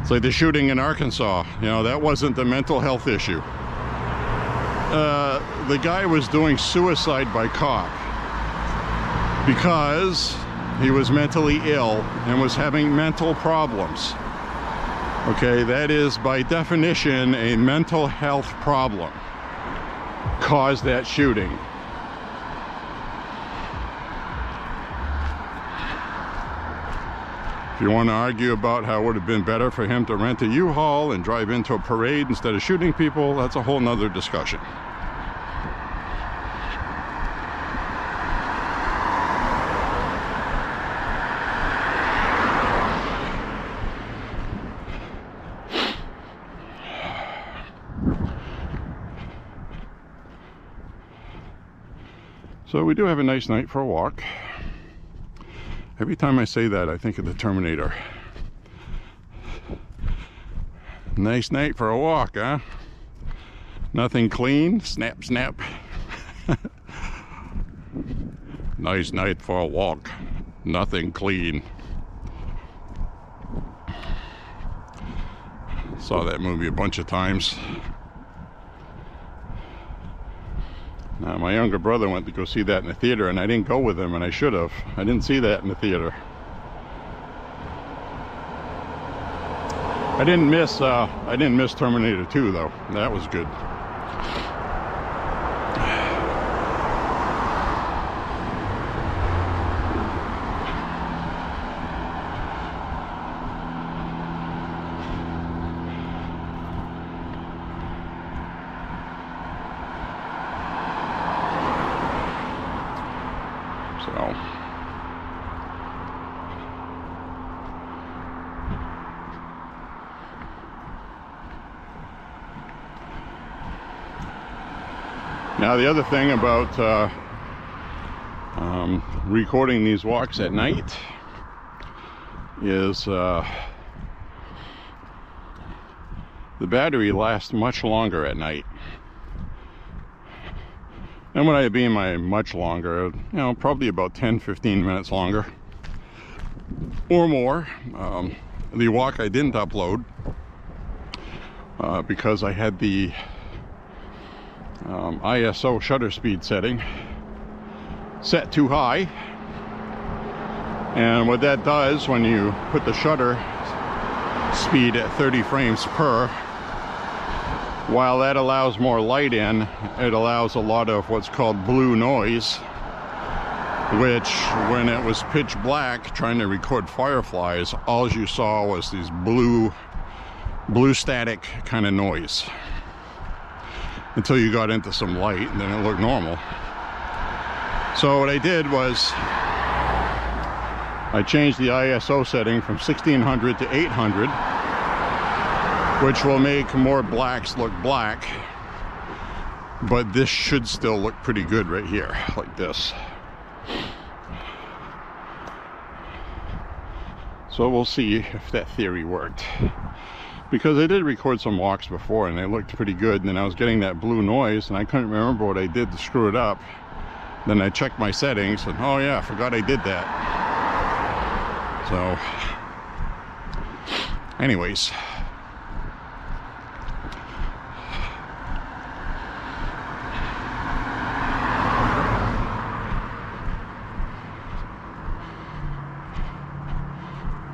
It's like the shooting in Arkansas. You know, that wasn't the mental health issue. The guy was doing suicide by cop because he was mentally ill and was having mental problems. Okay, that is by definition a mental health problem caused that shooting. If you want to argue about how it would have been better for him to rent a U-Haul and drive into a parade instead of shooting people, that's a whole nother discussion. So we do have a nice night for a walk. Every time I say that, I think of the Terminator. Nice night for a walk, huh? Nothing clean, snap, snap. Nice night for a walk, nothing clean. Saw that movie a bunch of times. Now, my younger brother went to go see that in the theater, and I didn't go with him, and I should have. I didn't see that in the theater. I didn't miss Terminator 2 though. That was good. So now the other thing about recording these walks at night is the battery lasts much longer at night. And when I mean by much longer, you know, probably about 10-15 minutes longer or more. The walk I didn't upload because I had the ISO shutter speed setting set too high. And what that does when you put the shutter speed at 30 frames per, while that allows more light in, it allows a lot of what's called blue noise, which when it was pitch black trying to record fireflies, all you saw was these blue static kind of noise until you got into some light, and then it looked normal. So what I did was I changed the ISO setting from 1600 to 800, which will make more blacks look black, but this should still look pretty good right here, like this. So we'll see if that theory worked, because I did record some walks before and they looked pretty good, and then I was getting that blue noise and I couldn't remember what I did to screw it up. Then I checked my settings and oh yeah, I forgot I did that. So anyways,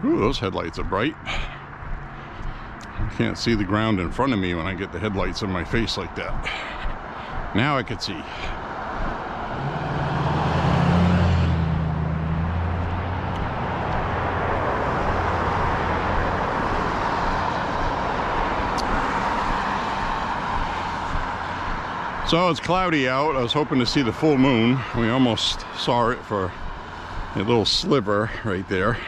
ooh, those headlights are bright. I can't see the ground in front of me when I get the headlights in my face like that. Now I can see. So it's cloudy out. I was hoping to see the full moon. We almost saw it for a little sliver right there,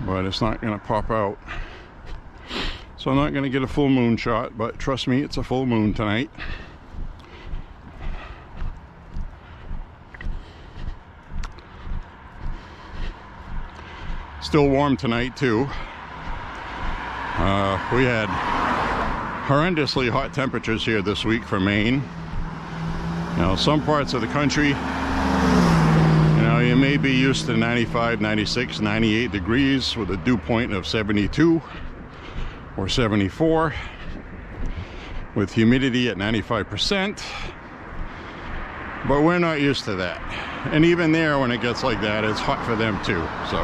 but it's not going to pop out. So I'm not going to get a full moon shot, but trust me, it's a full moon tonight. Still warm tonight too. We had horrendously hot temperatures here this week for Maine. You know, some parts of the country, you know, you may be used to 95, 96, 98 degrees with a dew point of 72 or 74, with humidity at 95%, but we're not used to that. And even there, when it gets like that, it's hot for them too. So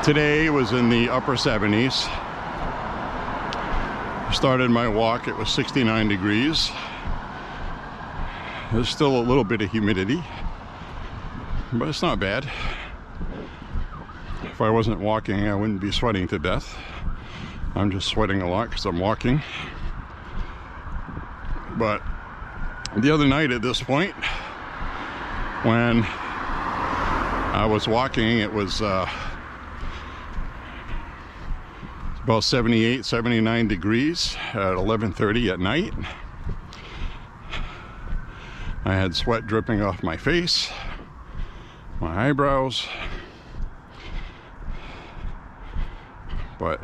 today was in the upper 70s. Started my walk, it was 69 degrees. There's still a little bit of humidity, but it's not bad. If I wasn't walking, I wouldn't be sweating to death. I'm just sweating a lot because I'm walking. But the other night at this point, when I was walking, it was about 78, 79 degrees at 11:30 at night. I had sweat dripping off my face, my eyebrows, but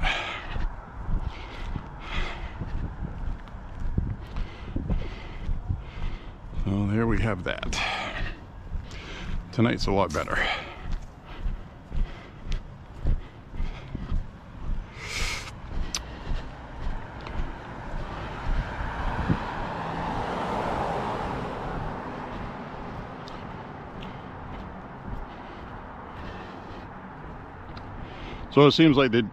so there we have that. Tonight's a lot better. So it seems like the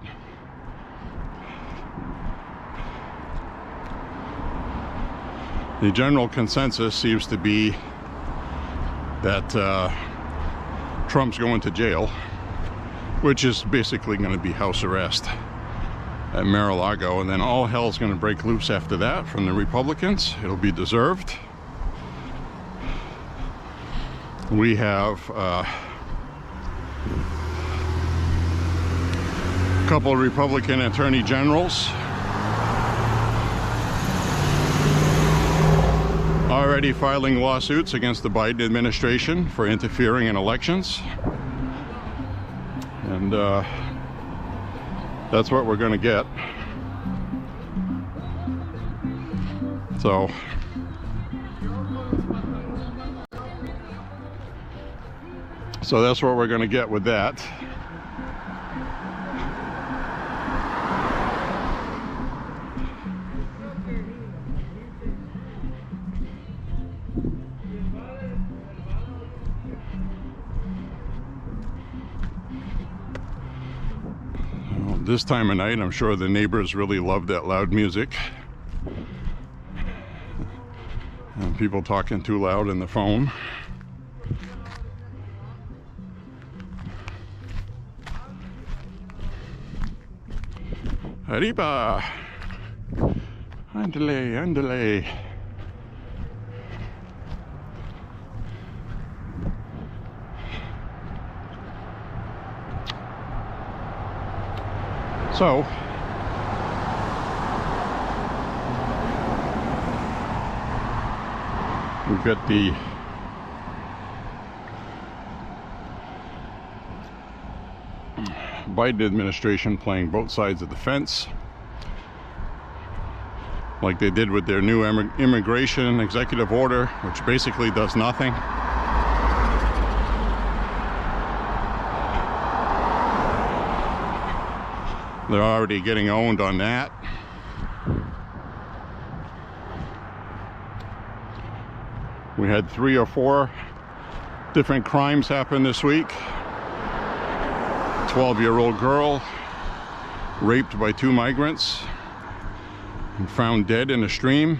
general consensus seems to be that Trump's going to jail, which is basically going to be house arrest at Mar-a-Lago, and then all hell's going to break loose after that from the Republicans. It'll be deserved. We have couple of Republican attorney generals already filing lawsuits against the Biden administration for interfering in elections, and that's what we're going to get. So that's what we're going to get with that. This time of night, I'm sure the neighbors really love that loud music. And people talking too loud on the phone. Arriba! Andale, andale. So, we've got the Biden administration playing both sides of the fence, like they did with their new immigration executive order, which basically does nothing. They're already getting owned on that. We had 3 or 4 different crimes happen this week. 12-year-old girl raped by 2 migrants and found dead in a stream.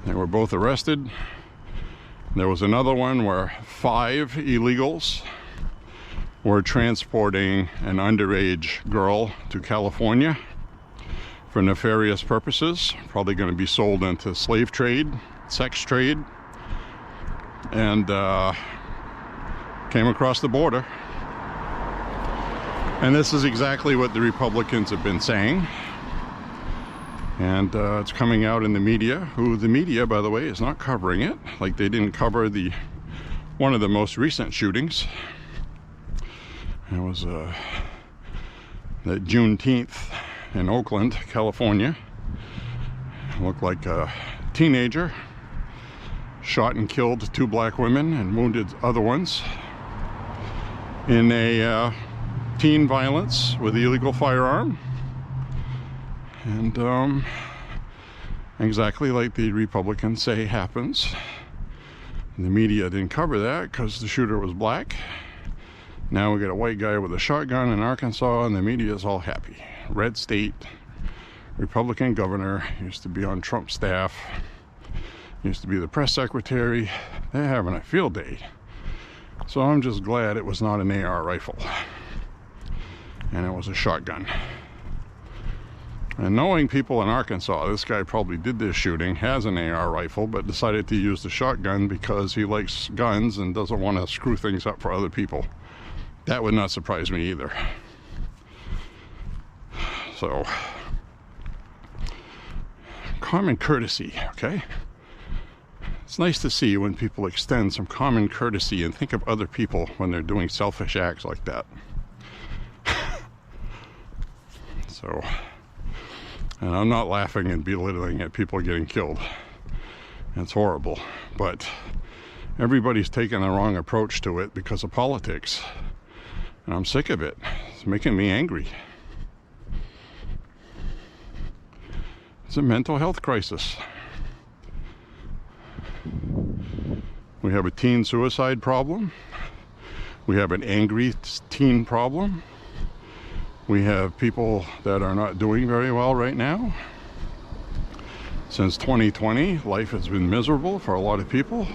They were both arrested. There was another one where 5 illegals were transporting an underage girl to California for nefarious purposes, probably going to be sold into slave trade, sex trade, and came across the border. And this is exactly what the Republicans have been saying, and it's coming out in the media, who the media, by the way, is not covering it, like they didn't cover one of the most recent shootings. It was that Juneteenth in Oakland, California. It looked like a teenager shot and killed 2 black women and wounded other ones in a teen violence with illegal firearm. And exactly like the Republicans say happens. The media didn't cover that because the shooter was black. Now we got a white guy with a shotgun in Arkansas, and the media is all happy. Red state, Republican governor, used to be on Trump's staff, used to be the press secretary. They're having a field day. So I'm just glad it was not an AR rifle, and it was a shotgun. And knowing people in Arkansas, this guy probably did this shooting, has an AR rifle, but decided to use the shotgun because he likes guns and doesn't want to screw things up for other people. That would not surprise me either. So, common courtesy, okay? It's nice to see when people extend some common courtesy and think of other people when they're doing selfish acts like that. So, and I'm not laughing and belittling at people getting killed. It's horrible, but everybody's taking the wrong approach to it because of politics. And I'm sick of it. It's making me angry. It's a mental health crisis. We have a teen suicide problem. We have an angry teen problem. We have people that are not doing very well right now. Since 2020, life has been miserable for a lot of people.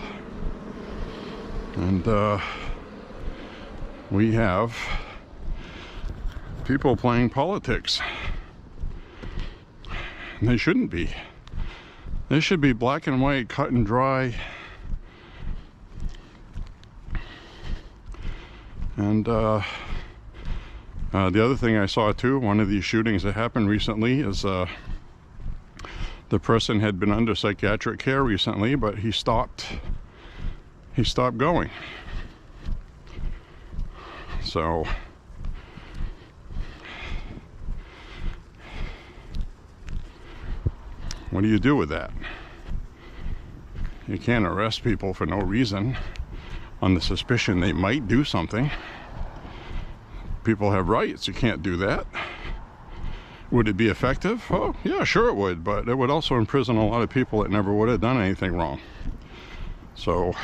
And we have people playing politics. And they shouldn't be. They should be black and white, cut and dry. And the other thing I saw too, one of these shootings that happened recently is the person had been under psychiatric care recently, but he stopped going. So what do you do with that? You can't arrest people for no reason on the suspicion they might do something. People have rights. You can't do that. Would it be effective? Oh, yeah, sure it would, but it would also imprison a lot of people that never would have done anything wrong. So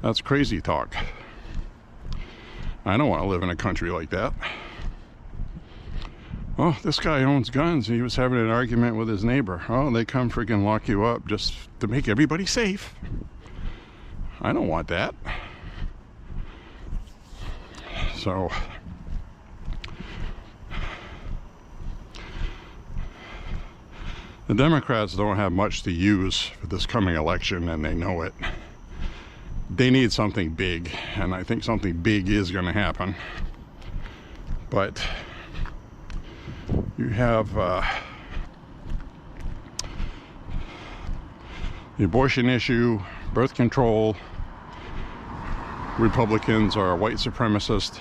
that's crazy talk. I don't want to live in a country like that. Oh, this guy owns guns. He was having an argument with his neighbor. Oh, they come freaking lock you up just to make everybody safe. I don't want that. So the Democrats don't have much to use for this coming election, and they know it. They need something big, and I think something big is going to happen. But you have the abortion issue, birth control. Republicans are white supremacist.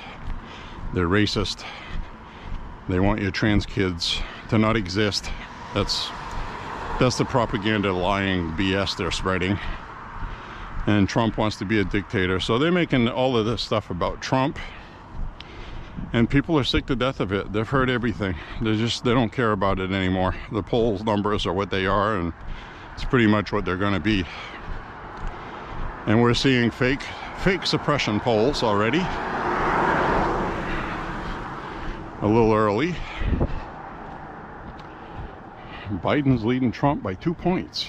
They're racist. They want your trans kids to not exist. That's the propaganda, lying BS they're spreading. And Trump wants to be a dictator. So they're making all of this stuff about Trump. And people are sick to death of it. They've heard everything. They don't care about it anymore. The poll numbers are what they are, and it's pretty much what they're going to be. And we're seeing fake suppression polls already. A little early. Biden's leading Trump by 2 points.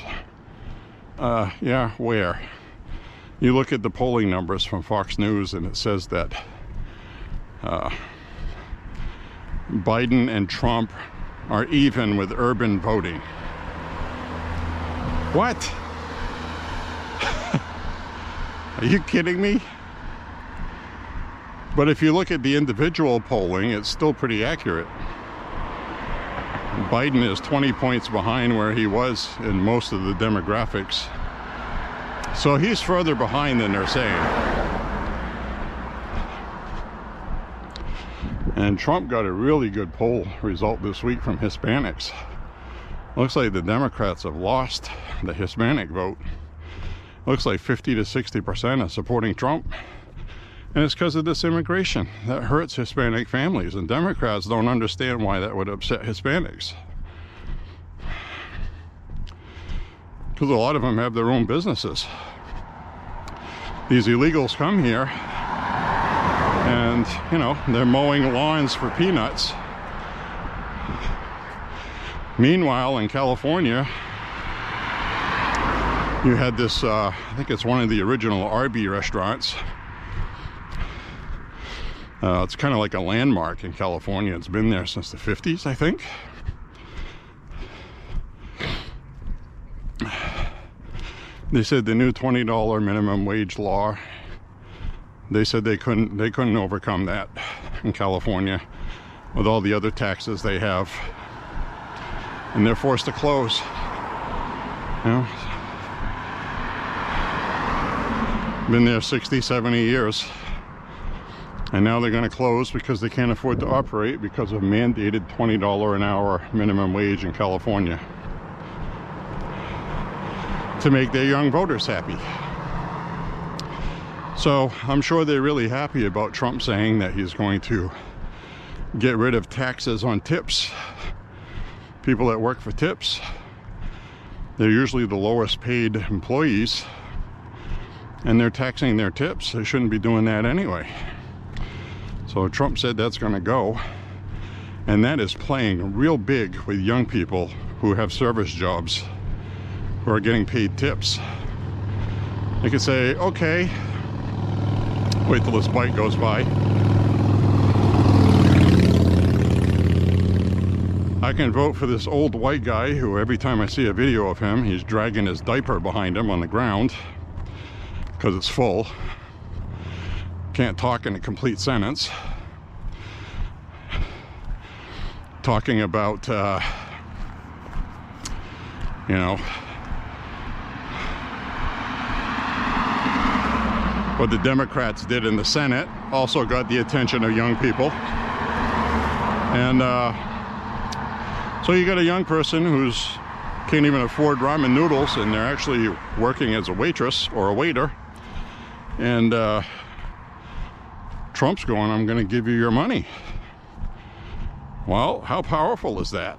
Yeah, where? You look at the polling numbers from Fox News, and it says that Biden and Trump are even with urban voting. What? Are you kidding me? But if you look at the individual polling, it's still pretty accurate. Biden is 20 points behind where he was in most of the demographics. So he's further behind than they're saying. And Trump got a really good poll result this week from Hispanics. Looks like the Democrats have lost the Hispanic vote. Looks like 50 to 60% are supporting Trump. And it's because of this immigration that hurts Hispanic families. And Democrats don't understand why that would upset Hispanics. Because a lot of them have their own businesses. These illegals come here and, you know, they're mowing lawns for peanuts. Meanwhile, in California, you had this, I think it's one of the original Arby restaurants. It's kind of like a landmark in California. It's been there since the 50s, I think. They said the new $20 minimum wage law, they said they couldn't overcome that in California with all the other taxes they have. And they're forced to close. You know? Been there 60, 70 years. And now they're going to close because they can't afford to operate because of mandated $20 an hour minimum wage in California to make their young voters happy. So I'm sure they're really happy about Trump saying that he's going to get rid of taxes on tips. People that work for tips, they're usually the lowest paid employees, and they're taxing their tips. They shouldn't be doing that anyway. So Trump said that's going to go, and that is playing real big with young people who have service jobs who are getting paid tips. They could say, okay, wait till this bike goes by. I can vote for this old white guy who every time I see a video of him, he's dragging his diaper behind him on the ground because it's full. Can't talk in a complete sentence. Talking about, you know, what the Democrats did in the Senate also got the attention of young people. And so you got a young person who's can't even afford ramen noodles, and they're actually working as a waitress or a waiter. And Trump's going, I'm going to give you your money. Well, how powerful is that?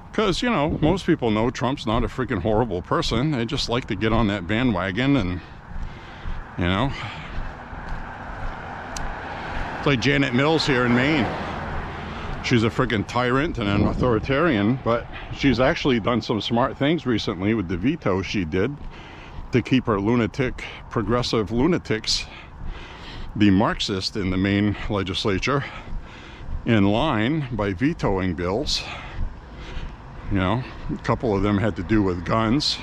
Because, you know, most people know Trump's not a freaking horrible person. They just like to get on that bandwagon and, you know. It's like Janet Mills here in Maine. She's a freaking tyrant and an authoritarian, but she's actually done some smart things recently with the veto she did to keep her lunatic, progressive lunatics, the Marxist in the Maine legislature, in line by vetoing bills. You know, a couple of them had to do with guns.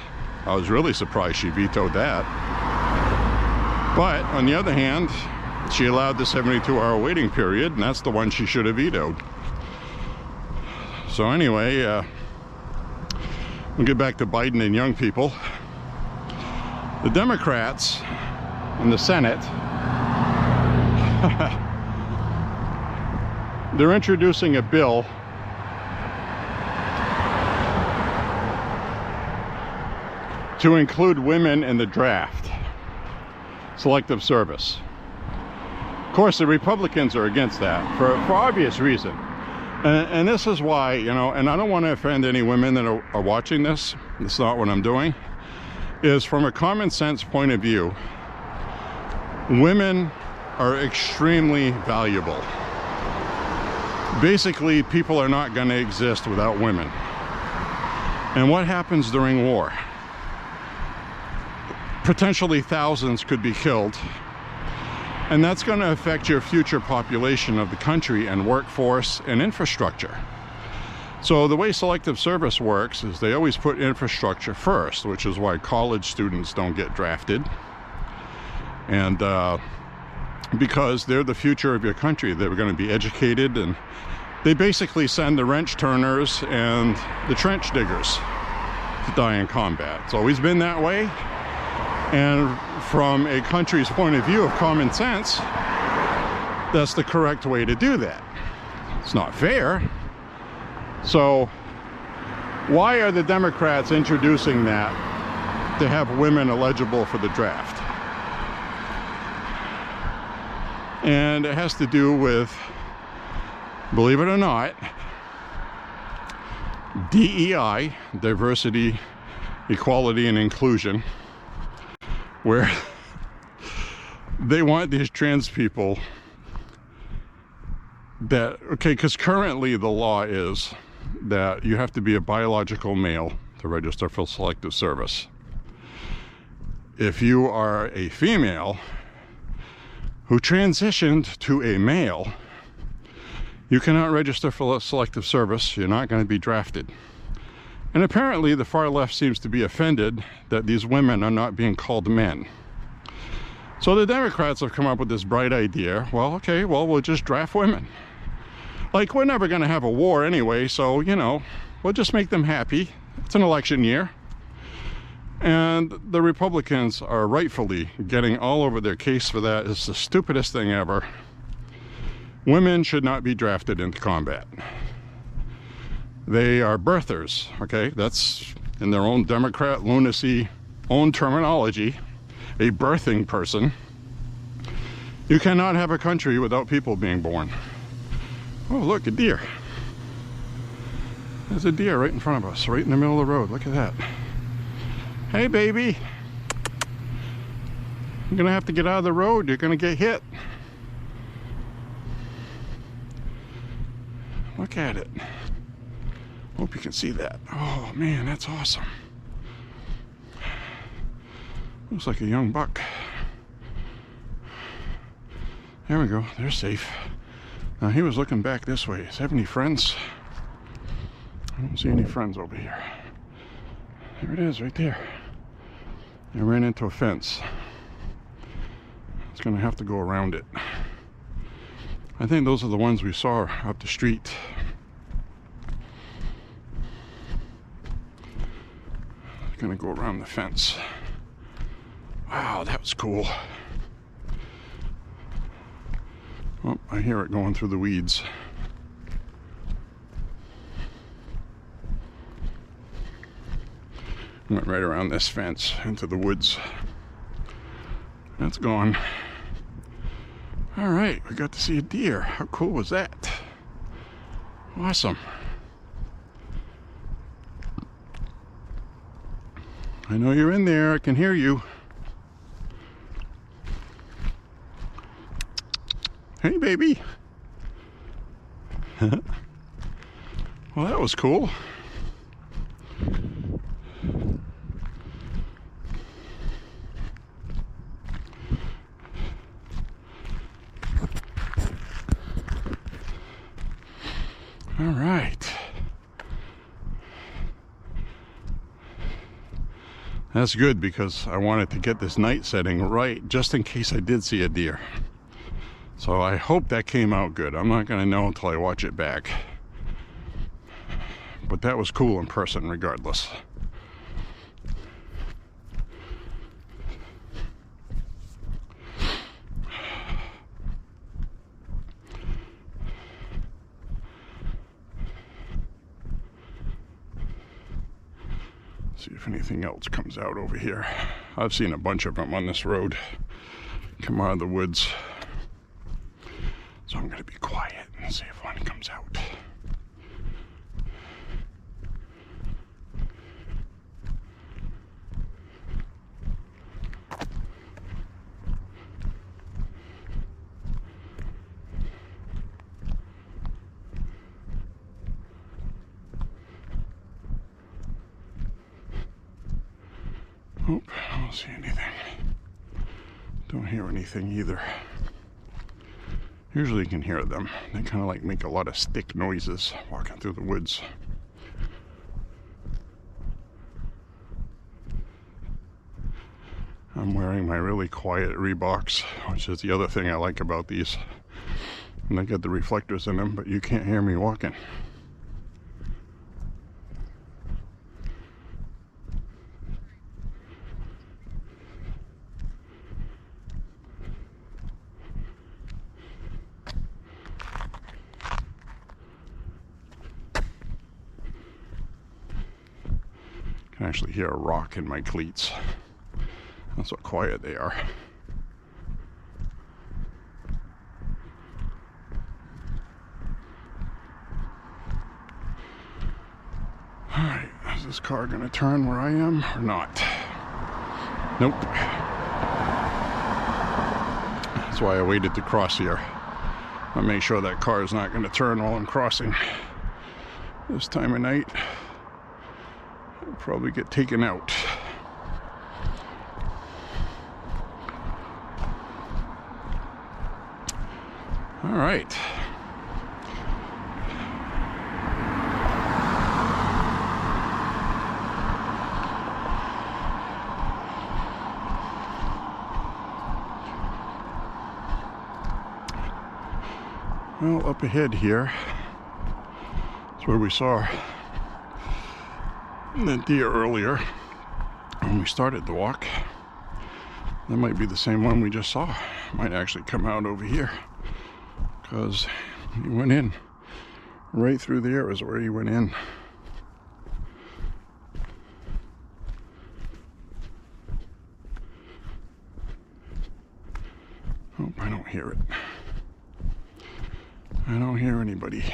I was really surprised she vetoed that. But on the other hand, she allowed the 72-hour waiting period, and that's the one she should have vetoed. So anyway, we'll get back to Biden and young people. The Democrats in the Senate, they're introducing a bill to include women in the draft, selective service. Of course, the Republicans are against that for obvious reason. And this is why, you know, and I don't want to offend any women that are watching this. That's not what I'm doing. Is from a common sense point of view, women are extremely valuable. Basically, people are not going to exist without women. And what happens during war? Potentially thousands could be killed. And that's going to affect your future population of the country and workforce and infrastructure. So the way selective service works is they always put infrastructure first, which is why college students don't get drafted. And because they're the future of your country. They're going to be educated, and they basically send the wrench turners and the trench diggers to die in combat. It's always been that way. And from a country's point of view of common sense, that's the correct way to do that. It's not fair. So why are the Democrats introducing that to have women eligible for the draft? And it has to do with, believe it or not, DEI, diversity, equality, and inclusion, where they want these trans people that, okay, because currently the law is that you have to be a biological male to register for selective service. If you are a female who transitioned to a male, you cannot register for selective service. You're not going to be drafted. And apparently the far left seems to be offended that these women are not being called men. So the Democrats have come up with this bright idea. Well, okay, well, we'll just draft women. Like, we're never going to have a war anyway, so, you know, we'll just make them happy. It's an election year. And the Republicans are rightfully getting all over their case for that. It's the stupidest thing ever. Women should not be drafted into combat. They are birthers, okay? That's in their own Democrat lunacy, own terminology, a birthing person. You cannot have a country without people being born. Oh, look, a deer. There's a deer right in front of us, right in the middle of the road. Look at that. Hey, baby. You're gonna have to get out of the road. You're gonna get hit. Look at it. Hope you can see that. Oh, man, that's awesome. Looks like a young buck. There we go. They're safe. Now, he was looking back this way. Does he have any friends? I don't see any friends over here. There it is, right there. I ran into a fence. It's gonna have to go around it. I think those are the ones we saw up the street. It's gonna go around the fence. Wow, that was cool. Oh, I hear it going through the weeds. Went right around this fence into the woods. That's gone. All right, we got to see a deer. How cool was that? Awesome. I know you're in there. I can hear you. Hey, baby. Well, that was cool. All right. That's good because I wanted to get this night setting right just in case I did see a deer. So I hope that came out good. I'm not going to know until I watch it back. But that was cool in person regardless. See if anything else comes out over here. I've seen a bunch of them on this road come out of the woods. So I'm going to be quiet and see if one comes out. Oh, I don't see anything. Don't hear anything either. Usually you can hear them. They kind of like make a lot of stick noises walking through the woods. I'm wearing my really quiet Reeboks, which is the other thing I like about these. And they got the reflectors in them, but you can't hear me walking. I can actually hear a rock in my cleats. That's how quiet they are. Alright, is this car gonna turn where I am or not? Nope. That's why I waited to cross here. I'll make sure that car is not gonna turn while I'm crossing. This time of night, I'll probably get taken out. All right. Well, up ahead here is where we saw the deer earlier. when we started the walk. That might be the same one we just saw. Might actually come out over here, because he went in right through there is where he went in. Oh, I don't hear it. I don't hear anybody.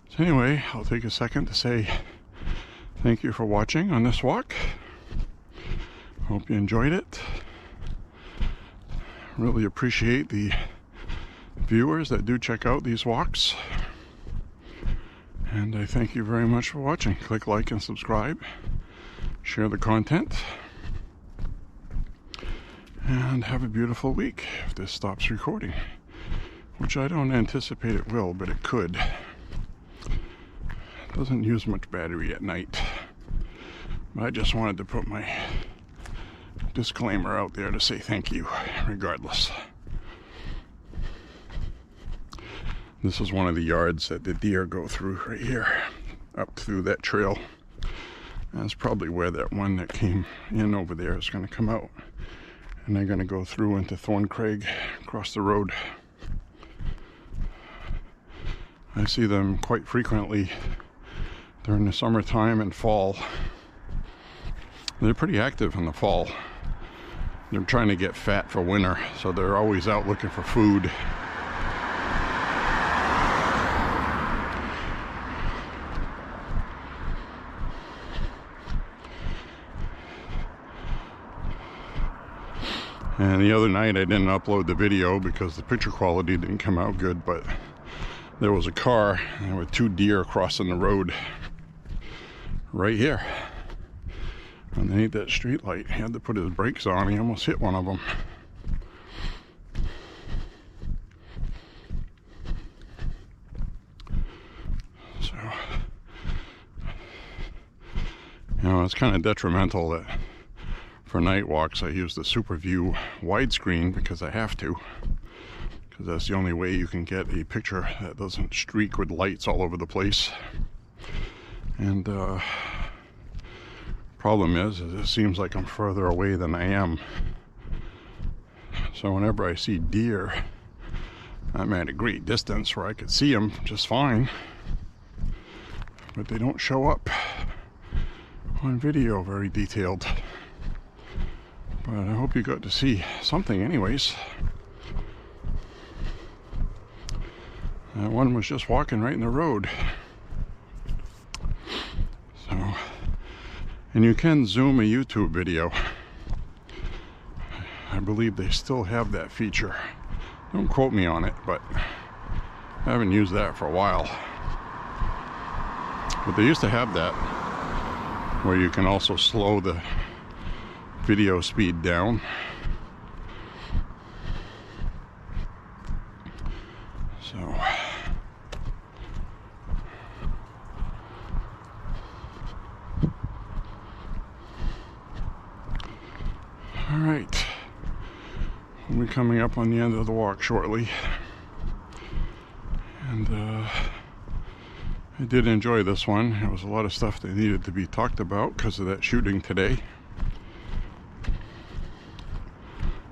So anyway, I'll take a second to say thank you for watching on this walk. Hope you enjoyed it. Really appreciate the viewers that do check out these walks. And I thank you very much for watching. Click like and subscribe. Share the content. And have a beautiful week if this stops recording. Which I don't anticipate it will, but it could. Doesn't use much battery at night. But I just wanted to put my disclaimer out there to say thank you, regardless. This is one of the yards that the deer go through right here, up through that trail. That's probably where that one that came in over there is going to come out. And they're going to go through into Thorncraig, across the road. I see them quite frequently during the summertime and fall. They're pretty active in the fall. They're trying to get fat for winter, so they're always out looking for food. And the other night I didn't upload the video because the picture quality didn't come out good, but there was a car and there were two deer crossing the road right here underneath that street light. He had to put his brakes on. He almost hit one of them. So, you know, it's kind of detrimental that for night walks I use the Super View widescreen because I have to. Because that's the only way you can get a picture that doesn't streak with lights all over the place. And problem is it seems like I'm further away than I am. So whenever I see deer, I'm at a great distance where I could see them just fine. But they don't show up on video very detailed. But I hope you got to see something anyways. That one was just walking right in the road. So, and you can zoom a YouTube video. I believe they still have that feature. Don't quote me on it, but I haven't used that for a while. But they used to have that, where you can also slow the video speed down. So all right, we'll be coming up on the end of the walk shortly, and I did enjoy this one. There was a lot of stuff that needed to be talked about because of that shooting today.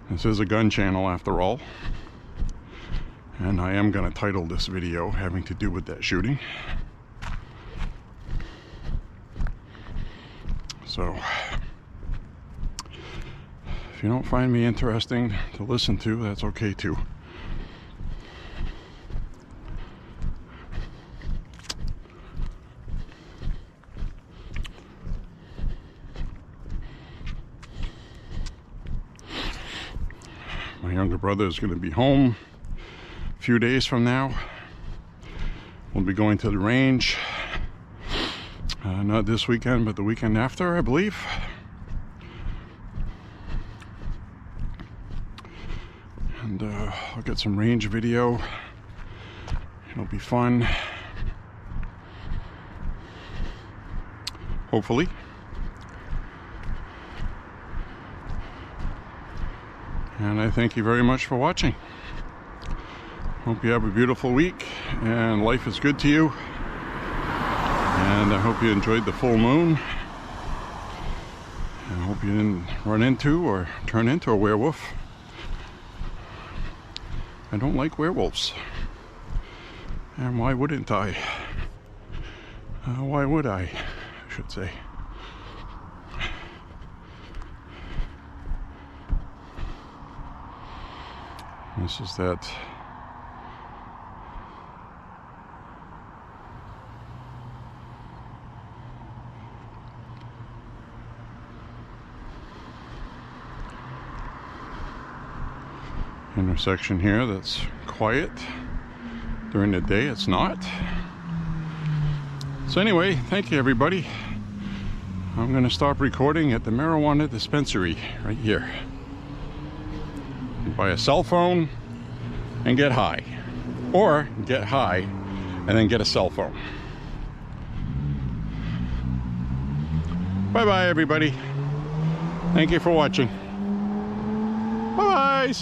This is a gun channel after all, and I am going to title this video having to do with that shooting. So if you don't find me interesting to listen to, that's okay too. My younger brother is going to be home a few days from now. We'll be going to the range. Not this weekend, but the weekend after, I believe. And I'll get some range video. It'll be fun. Hopefully. And I thank you very much for watching. Hope you have a beautiful week and life is good to you. And I hope you enjoyed the full moon. I hope you didn't run into or turn into a werewolf. I don't like werewolves. And why wouldn't I? Why would I should say. This is that intersection here that's quiet. During the day it's not. So anyway, thank you everybody. I'm going to stop recording at the marijuana dispensary right here. You buy a cell phone and get high. Or get high and then get a cell phone. Bye bye everybody. Thank you for watching. Bye-bye.